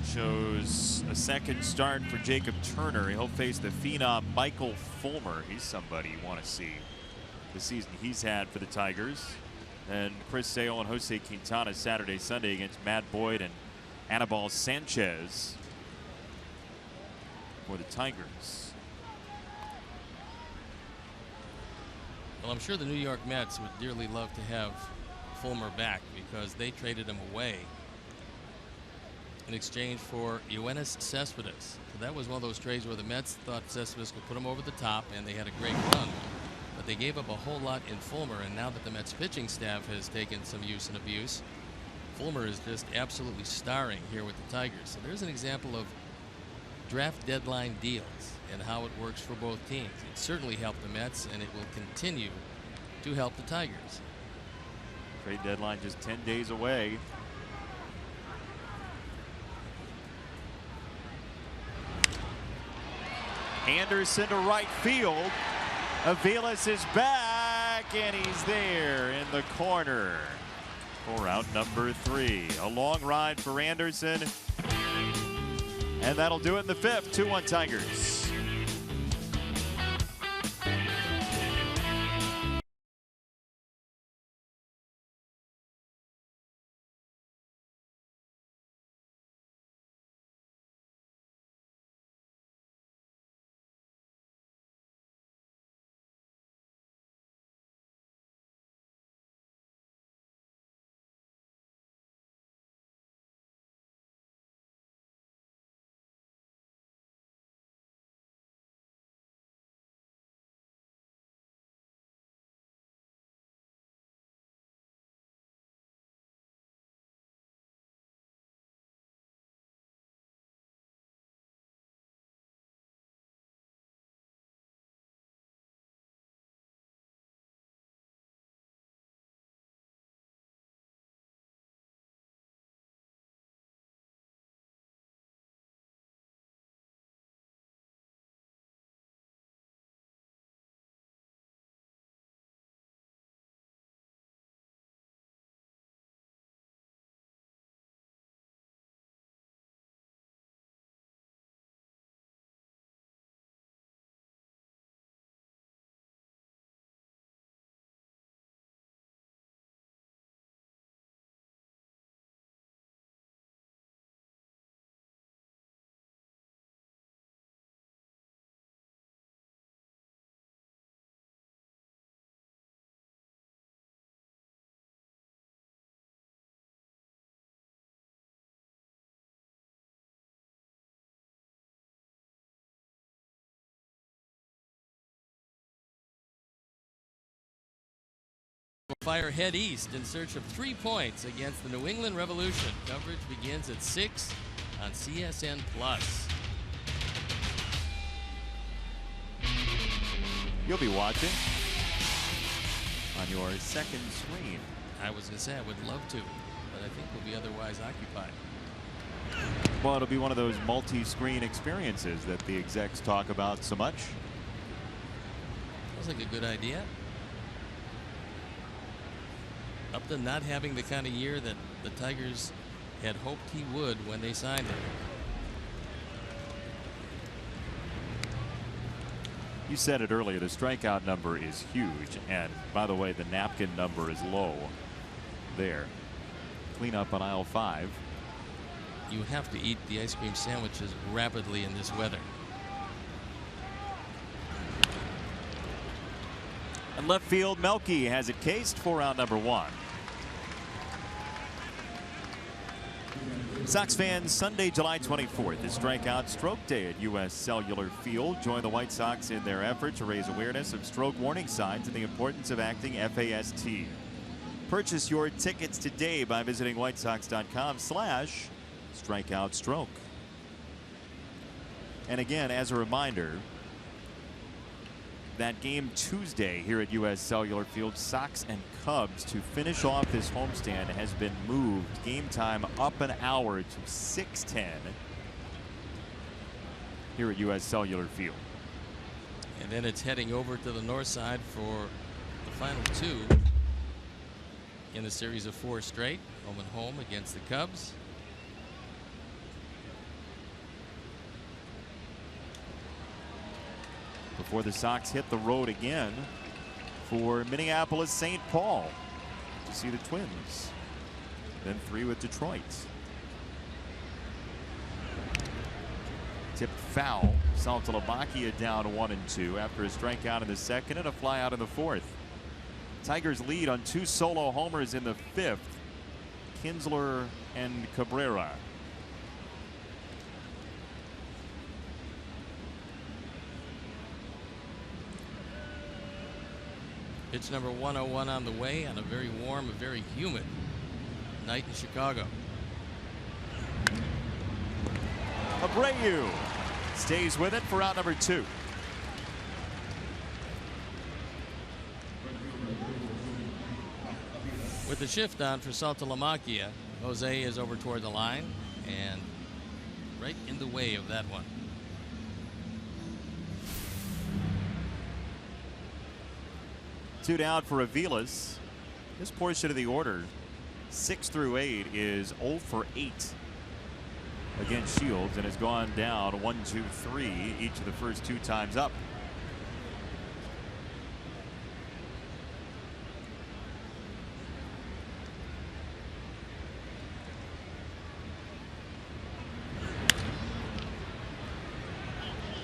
shows a second start for Jacob Turner. He'll face the phenom Michael Fulmer. He's somebody you want to see the season he's had for the Tigers. And Chris Sale and Jose Quintana Saturday, Sunday against Matt Boyd and Anibal Sanchez for the Tigers. Well, I'm sure the New York Mets would dearly love to have Fulmer back because they traded him away in exchange for Yoenis Cespedes. So that was one of those trades where the Mets thought Cespedes could put him over the top, and they had a great run. But they gave up a whole lot in Fulmer, and now that the Mets pitching staff has taken some use and abuse, Fulmer is just absolutely starring here with the Tigers. So there's an example of draft deadline deals and how it works for both teams. It certainly helped the Mets, and it will continue to help the Tigers. Trade deadline just 10 days away. Anderson to right field. Aviles is back, and he's there in the corner for out number 3. A long ride for Anderson, and that'll do it in the 5th. 2-1 Tigers. Fire head east in search of 3 points against the New England Revolution. Coverage begins at 6 on CSN Plus. You'll be watching on your second screen. I was going to say I would love to, but I think we'll be otherwise occupied. Well, it'll be one of those multi-screen experiences that the execs talk about so much. Sounds like a good idea. Upton not having the kind of year that the Tigers had hoped he would when they signed him. You said it earlier, the strikeout number is huge, and by the way, the napkin number is low there. Clean up on aisle 5. You have to eat the ice cream sandwiches rapidly in this weather. And left field, Melky has it cased for out number 1. Sox fans, Sunday, July 24th is Strikeout Stroke Day at U.S. Cellular Field. Join the White Sox in their effort to raise awareness of stroke warning signs and the importance of acting FAST. Purchase your tickets today by visiting whitesox.com/strikeoutstroke. And again, as a reminder, that game Tuesday here at U.S. Cellular Field, Sox and Cubs, to finish off this homestand has been moved. Game time up an hour to 6:10 here at U.S. Cellular Field. And then it's heading over to the north side for the final 2 in a series of 4 straight, home and home against the Cubs. Before the Sox hit the road again for Minneapolis St. Paul to see the Twins. Then 3 with Detroit. Tipped foul. Saltalamacchia down 1-2 after a strikeout in the second and a flyout in the fourth. Tigers lead on 2 solo homers in the 5th. Kinsler and Cabrera. Pitch number 101 on the way on a very warm, a very humid night in Chicago. Abreu stays with it for out number 2. With the shift on for Saltalamacchia, Jose is over toward the line and right in the way of that one. Two down for Aviles. This portion of the order, 6 through 8, is 0 for 8 against Shields and has gone down 1, 2, 3 each of the first 2 times up.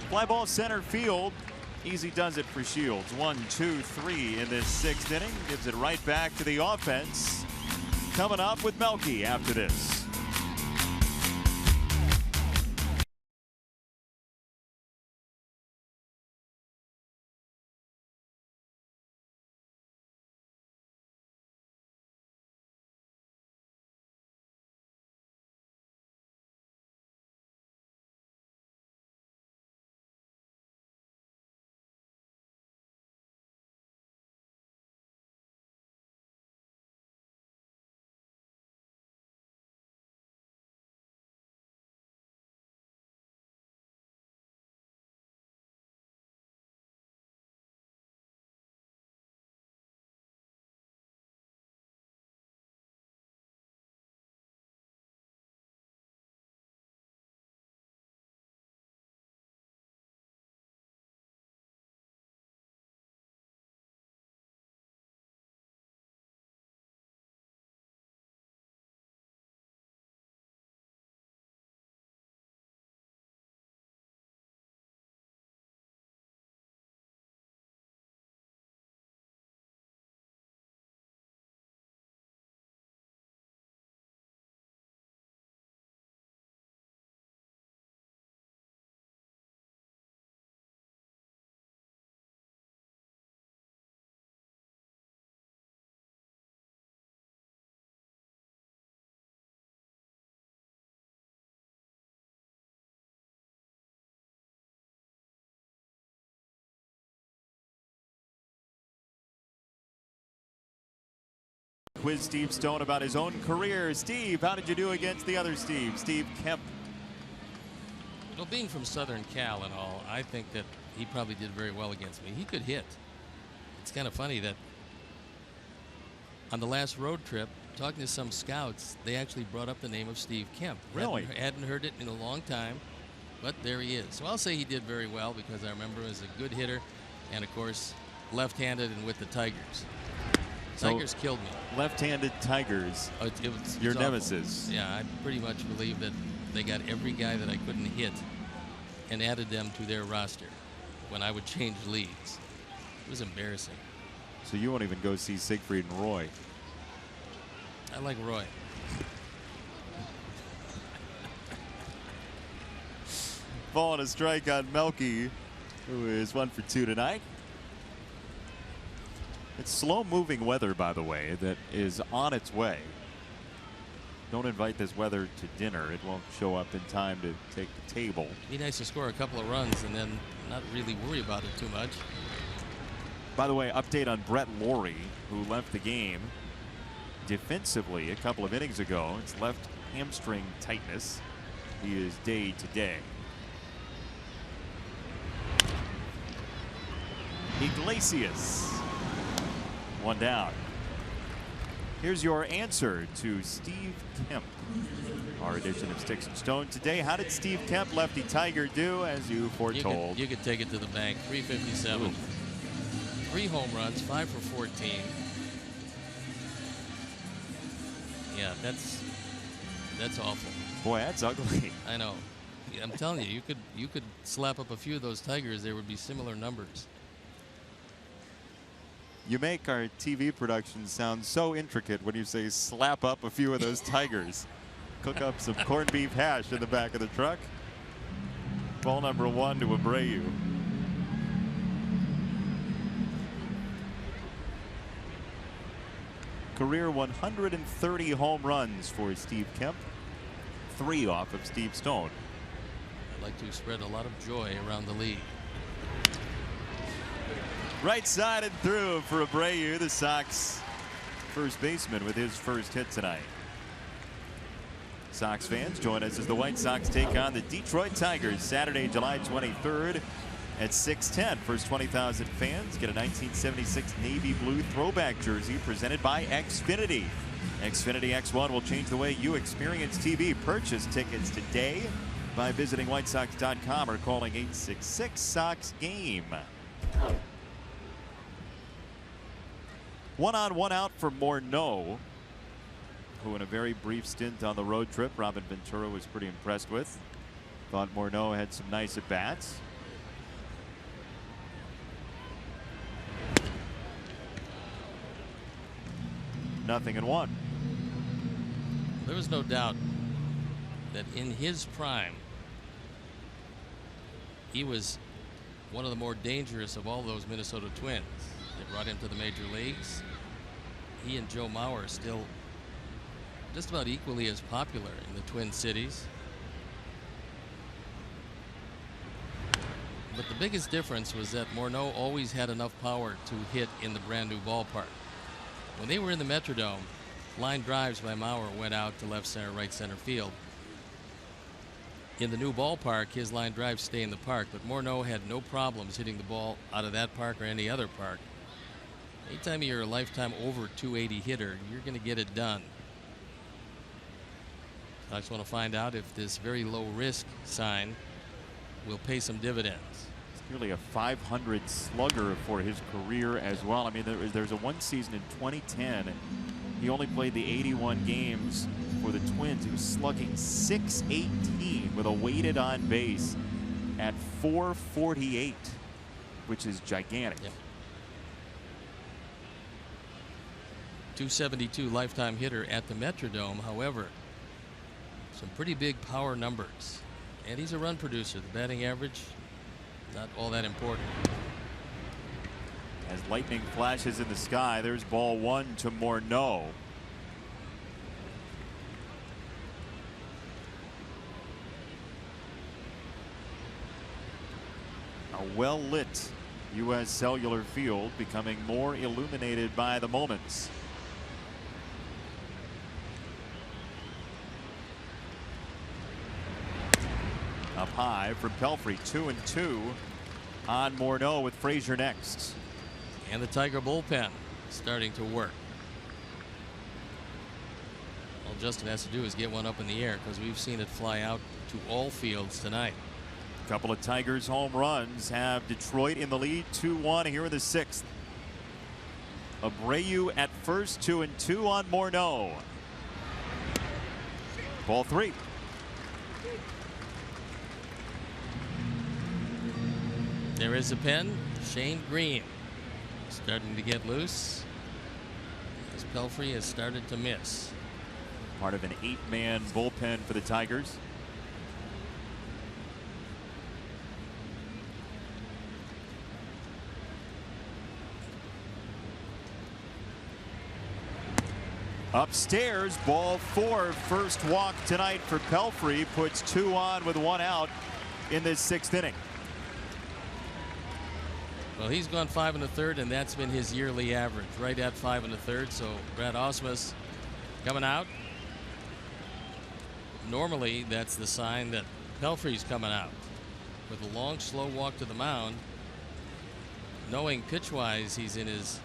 Fly ball center field. Easy does it for Shields. 1, 2, 3 in this 6th inning. Gives it right back to the offense. Coming up with Melky after this. quiz Steve Stone about his own career. Steve, how did you do against the other Steve, Steve Kemp? Well, being from Southern Cal and all, I think that he probably did very well against me. He could hit. It's kind of funny that on the last road trip, talking to some scouts, they actually brought up the name of Steve Kemp. Really? Hadn't heard it in a long time, but there he is. So I'll say he did very well because I remember him as a good hitter and, of course, left-handed and with the Tigers. Tigers killed me. Left-handed Tigers, It's your awful. nemesis. Yeah, I pretty much believe that they got every guy that I couldn't hit and added them to their roster when I would change leagues. It was embarrassing. So you won't even go see Siegfried and Roy. I like Roy. Ball and a strike on Melky, who is 1 for 2 tonight. It's slow-moving weather, by the way, that is on its way. Don't invite this weather to dinner. It won't show up in time to take the table. Be nice to score a couple of runs and then not really worry about it too much. By the way, update on Brett Lawrie, who left the game defensively a couple of innings ago. It's left hamstring tightness. He is day to day. Iglesias, 1 down. Here's your answer to Steve Kemp. Our edition of Sticks and Stone today. How did Steve Kemp, lefty Tiger, do as you foretold? You could take it to the bank. 357. Ooh. 3 home runs, 5 for 14. Yeah, that's awful. Boy, that's ugly. I know. I'm telling you, you could slap up a few of those Tigers. There would be similar numbers. You make our TV production sound so intricate when you say slap up a few of those Tigers. Cook up some corned beef hash in the back of the truck. Ball number 1 to Abreu. Career 130 home runs for Steve Kemp. 3 off of Steve Stone. I'd like to spread a lot of joy around the league. Right side and through for Abreu, the Sox first baseman, with his first hit tonight. Sox fans, join us as the White Sox take on the Detroit Tigers Saturday, July 23rd at 6:10. First 20,000 fans get a 1976 navy blue throwback jersey presented by Xfinity. Xfinity X1 will change the way you experience TV. Purchase tickets today by visiting WhiteSox.com or calling 866-SOX-GAME. 1 on, 1 out for Morneau, who in a very brief stint on the road trip, Robin Ventura was pretty impressed with. Thought Morneau had some nice at-bats. Nothing in 1. There was no doubt that in his prime, he was one of the more dangerous of all those Minnesota Twins. They brought him to the major leagues. He and Joe Mauer still just about equally as popular in the Twin Cities. But the biggest difference was that Morneau always had enough power to hit in the brand new ballpark. When they were in the Metrodome, line drives by Mauer went out to left center, right center field. In the new ballpark, his line drives stay in the park, but Morneau had no problems hitting the ball out of that park or any other park. Anytime you're a lifetime over 280 hitter, you're going to get it done. I just want to find out if this very low risk sign will pay some dividends. It's nearly a 500 slugger for his career as well. I mean, there's a one season in 2010. He only played the 81 games for the Twins. He was slugging .618 with a weighted on base at .448, which is gigantic. Yep. 272 lifetime hitter at the Metrodome. However, some pretty big power numbers. And he's a run producer. The batting average, not all that important. As lightning flashes in the sky, there's ball 1 to Morneau. A well-lit U.S. Cellular Field becoming more illuminated by the moments. Up high from Pelfrey, 2-2 on Morneau with Frazier next. And the Tiger bullpen starting to work. All Justin has to do is get one up in the air because we've seen it fly out to all fields tonight. A couple of Tigers home runs have Detroit in the lead 2-1 here in the 6th. Abreu at first, 2-2 on Morneau. Ball 3. There is a pen. Shane Green starting to get loose as Pelfrey has started to miss. Part of an 8-man bullpen for the Tigers. Upstairs, ball 4. First walk tonight for Pelfrey. Puts 2 on with 1 out in this 6th inning. Well, he's gone 5 1/3, and that's been his yearly average, right at 5 1/3. So Brad Ausmus coming out. Normally, that's the sign that Pelfrey's coming out with a long, slow walk to the mound, knowing pitch-wise he's in his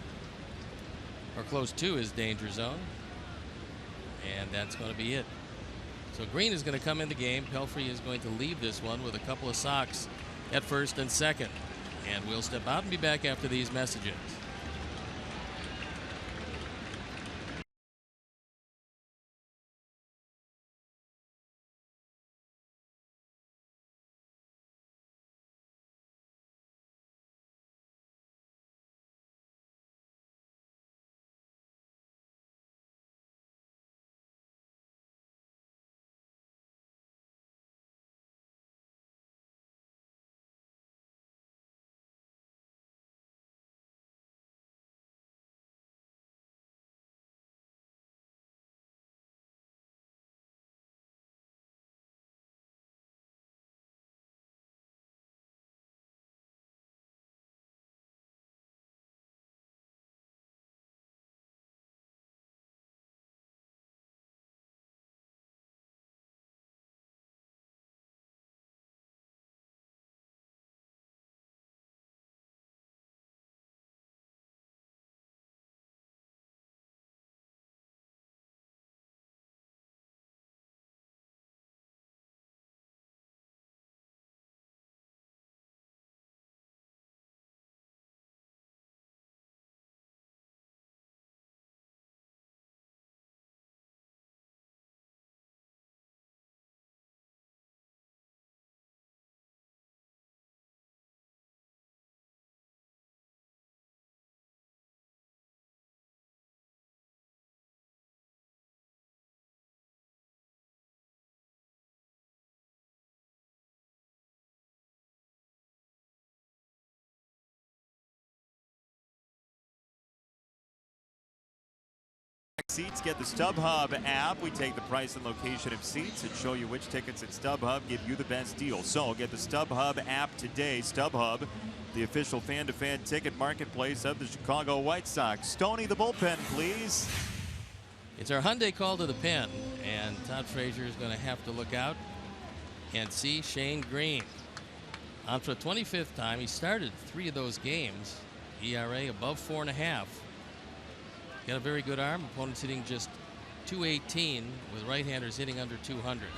or close to his danger zone, and that's going to be it. So Green is going to come in the game. Pelfrey is going to leave this one with a couple of Sox at first and second. And we'll step out and be back after these messages. Seats, get the StubHub app. We take the price and location of seats and show you which tickets at StubHub give you the best deal. So get the StubHub app today. StubHub, the official fan-to-fan ticket marketplace of the Chicago White Sox. Stoney, the bullpen, please. It's our Hyundai call to the pen, and Todd Frazier is going to have to look out and see Shane Green. On for the 25th time, he started 3 of those games. ERA above 4.5. Got a very good arm. Opponents hitting just .218 with right-handers hitting under 200.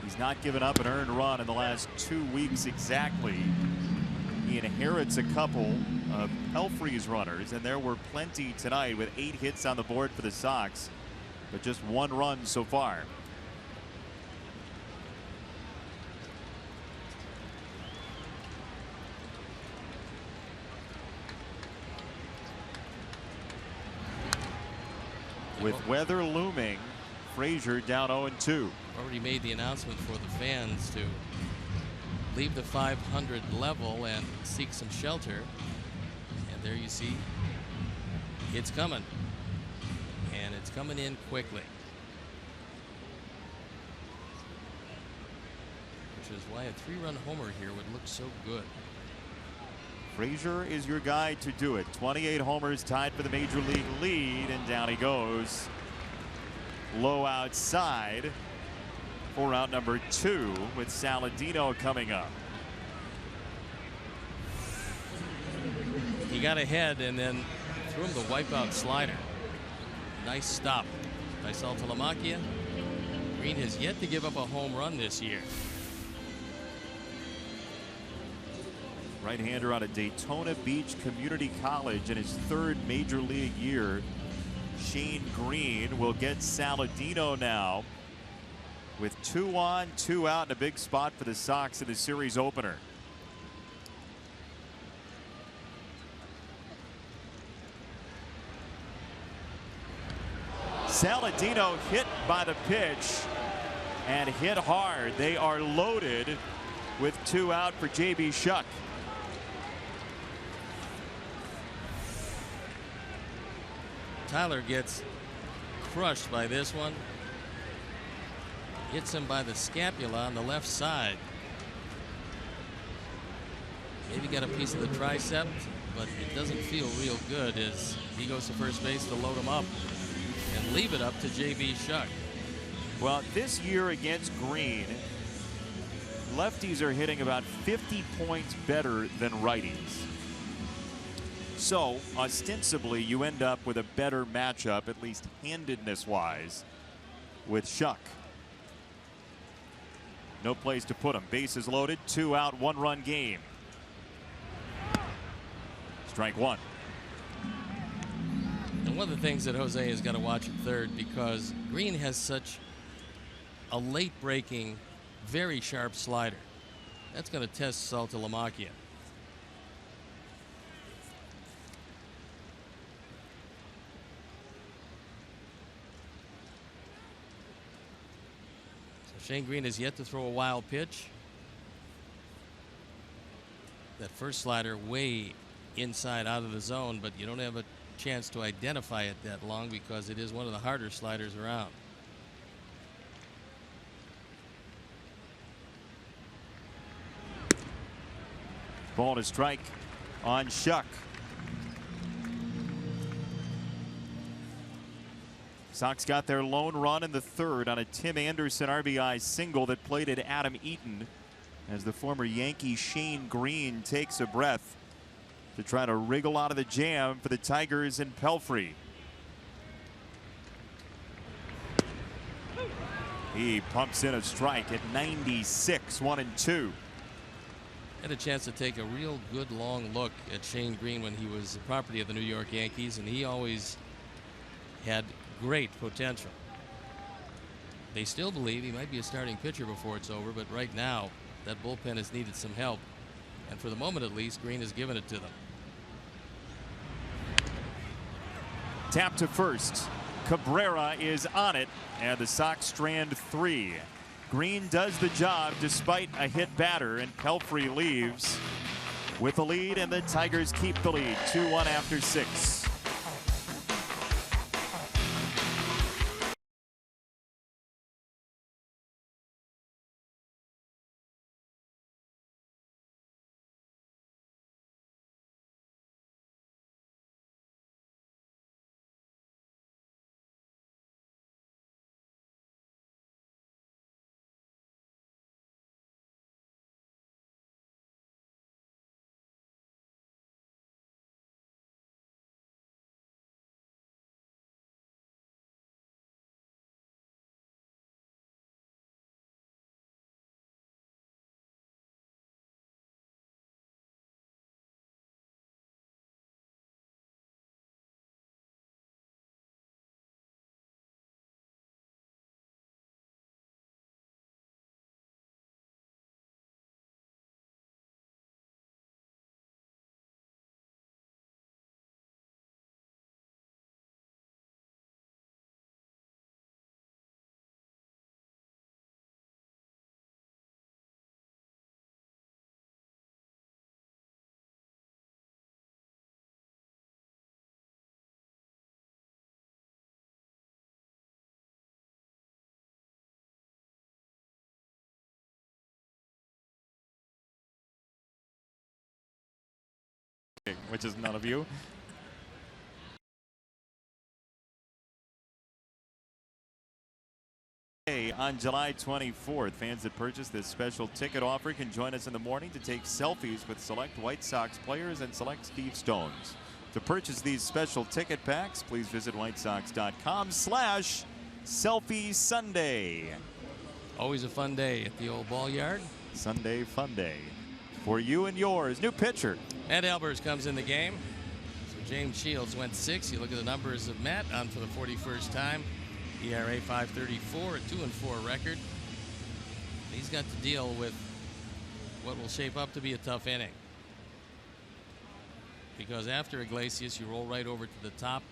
He's not given up an earned run in the last 2 weeks exactly. He inherits a couple of Pelfrey's runners, and there were plenty tonight with 8 hits on the board for the Sox, but just 1 run so far. With weather looming, Frazier down 0-2. Already made the announcement for the fans to leave the 500 level and seek some shelter. And there you see it's coming. And it's coming in quickly. Which is why a 3-run homer here would look so good. Frazier is your guy to do it. 28 homers, tied for the major league lead, and down he goes. Low outside. for out number 2 with Saladino coming up. He got ahead and then threw him the wipeout slider. Nice stop by Saltalamacchia. Green has yet to give up a home run this year. Right-hander out of Daytona Beach Community College in his 3rd major league year. Shane Green will get Saladino now with 2 on, 2 out, and a big spot for the Sox in the series opener. Saladino hit by the pitch and hit hard. They are loaded with 2 out for J.B. Shuck. Tyler gets crushed by this one. Hits him by the scapula on the left side. Maybe got a piece of the tricep, but it doesn't feel real good as he goes to first base to load him up and leave it up to J.B. Shuck. Well, this year against Green, lefties are hitting about 50 points better than righties. So, ostensibly, you end up with a better matchup, at least handedness-wise, with Shuck. No place to put him. Bases loaded, 2 out, 1-run game. Strike 1. And one of the things that Jose has got to watch at third, because Green has such a late breaking, very sharp slider. That's going to test Saltalamacchia. So Shane Green has yet to throw a wild pitch. That first slider way inside out of the zone, but you don't have a chance to identify it that long because it is one of the harder sliders around. Ball to strike on Shuck. Sox got their lone run in the 3rd on a Tim Anderson RBI single that plated Adam Eaton as the former Yankee Shane Green takes a breath to try to wriggle out of the jam for the Tigers and Pelfrey. He pumps in a strike at 96, 1-2. Had a chance to take a real good long look at Shane Green when he was the property of the New York Yankees, and he always had great potential. They still believe he might be a starting pitcher before it's over, but right now that bullpen has needed some help, and for the moment at least Green has given it to them. Tap to first. Cabrera is on it, and the Sox strand 3. Green does the job despite a hit batter, and Pelfrey leaves with the lead, and the Tigers keep the lead. 2-1 after 6. Which is none of you. Sunday on July 24th. Fans that purchase this special ticket offer can join us in the morning to take selfies with select White Sox players and select Steve Stones. To purchase these special ticket packs, please visit whitesox.com/Selfie Sunday. Always a fun day at the old ball yard. Sunday fun day for you and yours. New pitcher. Matt Albers comes in the game. So James Shields went 6. You look at the numbers of Matt on for the 41st time. ERA 5.34, a 2-4 record. He's got to deal with what will shape up to be a tough inning. Because after Iglesias, you roll right over to the top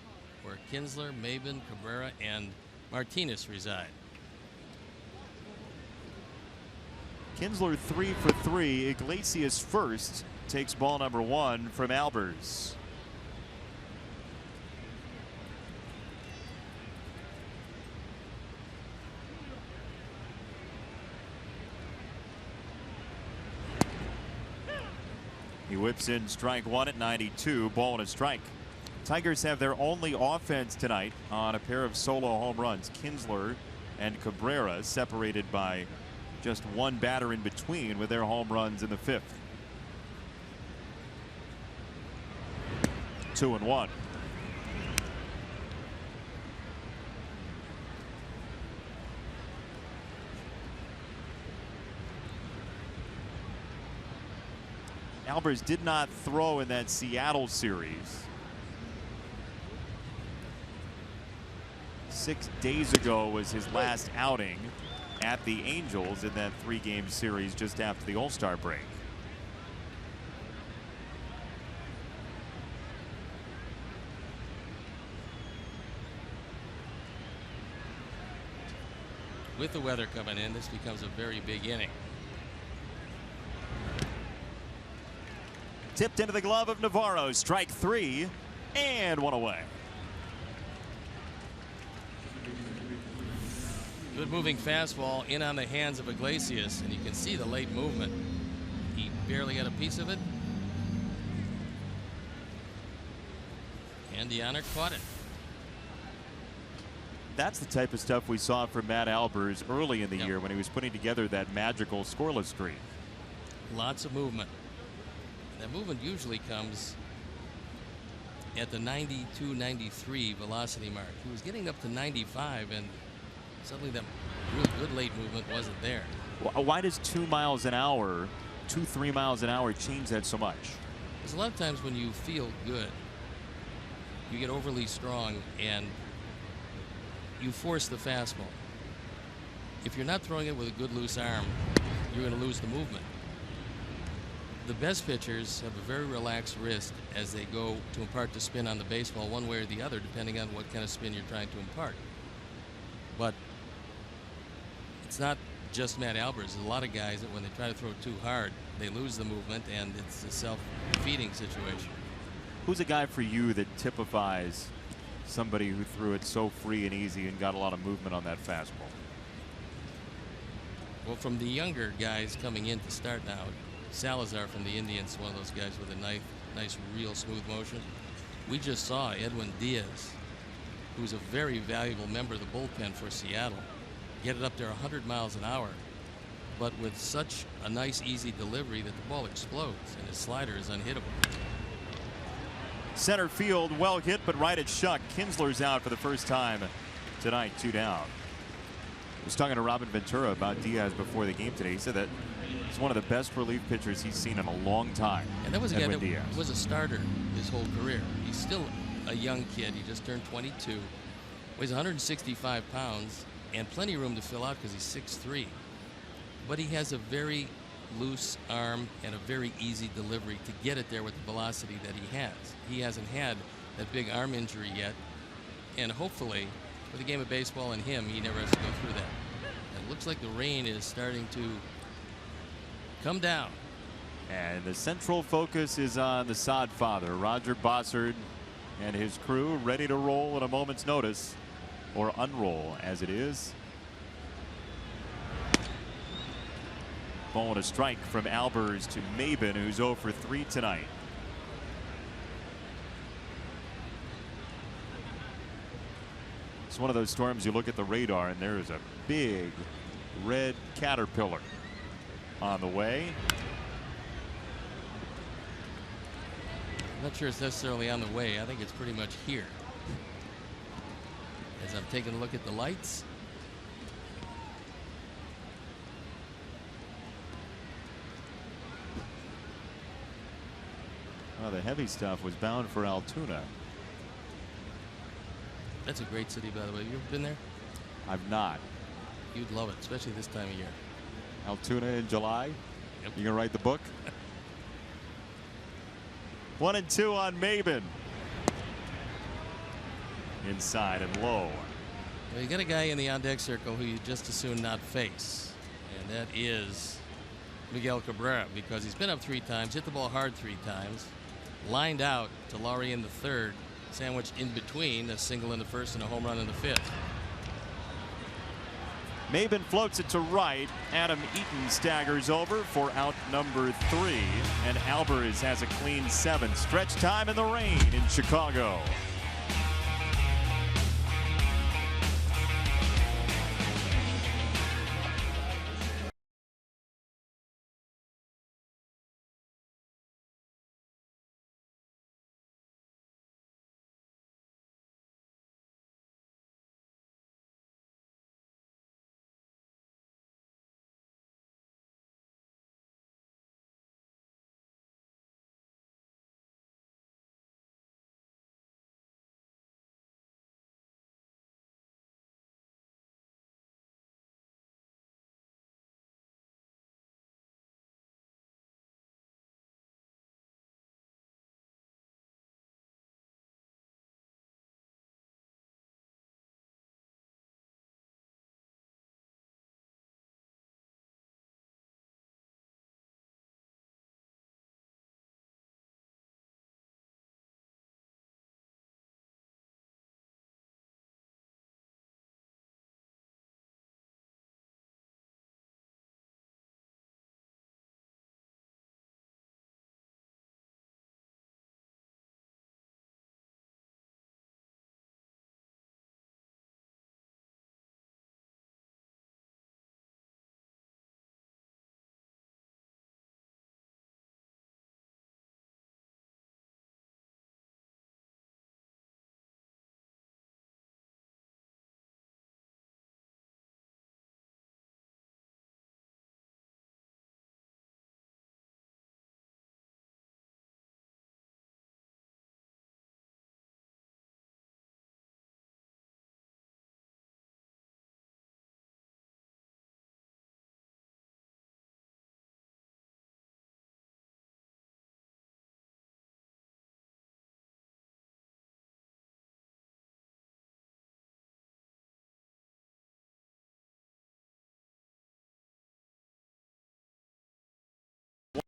where Kinsler, Maben, Cabrera, and Martinez reside. Kinsler 3 for 3. Iglesias first takes ball number 1 from Albers. He whips in strike 1 at 92, ball and a strike. Tigers have their only offense tonight on a pair of solo home runs. Kinsler and Cabrera separated by just one batter in between with their home runs in the 5th. 2-1. Albers did not throw in that Seattle series. 6 days ago was his last outing at the Angels in that 3-game series just after the All-Star break. With the weather coming in, this becomes a very big inning. Tipped into the glove of Navarro. Strike 3 and 1 away. Good moving fastball in on the hands of Iglesias, and you can see the late movement. He barely got a piece of it. And Deanna caught it. That's the type of stuff we saw from Matt Albers early in the year when he was putting together that magical scoreless streak. Lots of movement. That movement usually comes at the 92, 93 velocity mark. He was getting up to 95, and suddenly that real good late movement wasn't there. Why does 2 miles an hour, 2-3 miles an hour change that so much? Because a lot of times when you feel good, you get overly strong and you force the fastball. If you're not throwing it with a good loose arm, you're going to lose the movement. The best pitchers have a very relaxed wrist as they go to impart the spin on the baseball one way or the other, depending on what kind of spin you're trying to impart. But it's not just Matt Albers. There's a lot of guys that when they try to throw too hard, they lose the movement, and it's a self-feeding situation. Who's a guy for you that typifies somebody who threw it so free and easy and got a lot of movement on that fastball? Well, from the younger guys coming in to start now, Salazar from the Indians, one of those guys with a nice real smooth motion. We just saw Edwin Diaz, who's a very valuable member of the bullpen for Seattle, get it up there 100 miles an hour, but with such a nice, easy delivery that the ball explodes, and his slider is unhittable. Center field, well hit, but right at Shuck. Kinsler's out for the first time tonight, 2 down. I was talking to Robin Ventura about Diaz before the game today. He said that he's one of the best relief pitchers he's seen in a long time. And that was a guy that Diaz was a starter his whole career. He's still a young kid. He just turned 22. Weighs 165 pounds and plenty of room to fill out because he's 6'3". But he has a very loose arm and a very easy delivery to get it there with the velocity that he has. He hasn't had that big arm injury yet, and hopefully for the game of baseball and him, he never has to go through that. It looks like the rain is starting to come down. And the central focus is on the sod father, Roger Bossard, and his crew, ready to roll at a moment's notice, or unroll as it is. Ball and a strike from Albers to Maben, who's 0 for 3 tonight. It's one of those storms you look at the radar and there is a big red caterpillar on the way. I'm not sure it's necessarily on the way. I think it's pretty much here. As I'm taking a look at the lights. Well, the heavy stuff was bound for Altoona. That's a great city, by the way. Have you ever been there? I've not. You'd love it, especially this time of year. Altoona in July? Yep. You gonna write the book? 1-2 on Maben. Inside and low. Well, you got a guy in the on-deck circle who you just as soon not face, and that is Miguel Cabrera, because he's been up 3 times, hit the ball hard 3 times, lined out to Laurie in the 3rd, sandwiched in between a single in the 1st and a home run in the 5th. Maben floats it to right. Adam Eaton staggers over for out number 3. And Alvarez has a clean 7. Stretch time in the rain in Chicago.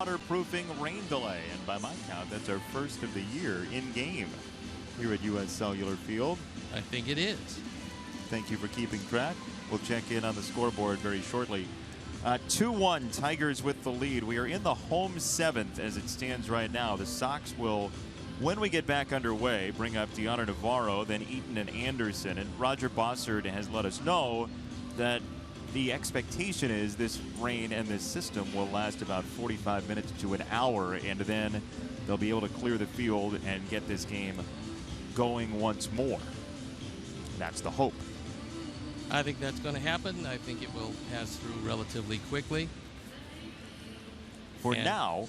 Waterproofing rain delay, and by my count, that's our first of the year in game here at U.S. Cellular Field. I think it is. Thank you for keeping track. We'll check in on the scoreboard very shortly. 2-1 Tigers with the lead. We are in the home 7th as it stands right now. The Sox will, when we get back underway, bring up Deanna Navarro, then Eaton and Anderson. And Roger Bossard has let us know that the expectation is this rain and this system will last about 45 minutes to an hour, and then they'll be able to clear the field and get this game going once more. That's the hope. I think that's going to happen. I think it will pass through relatively quickly. For now,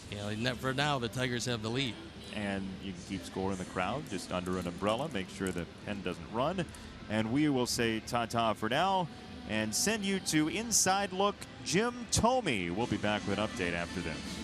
for now, the Tigers have the lead. And you can keep score in the crowd just under an umbrella. Make sure the pen doesn't run. And we will say ta-ta for now and send you to Inside Look Jim Thome. We'll be back with an update after this.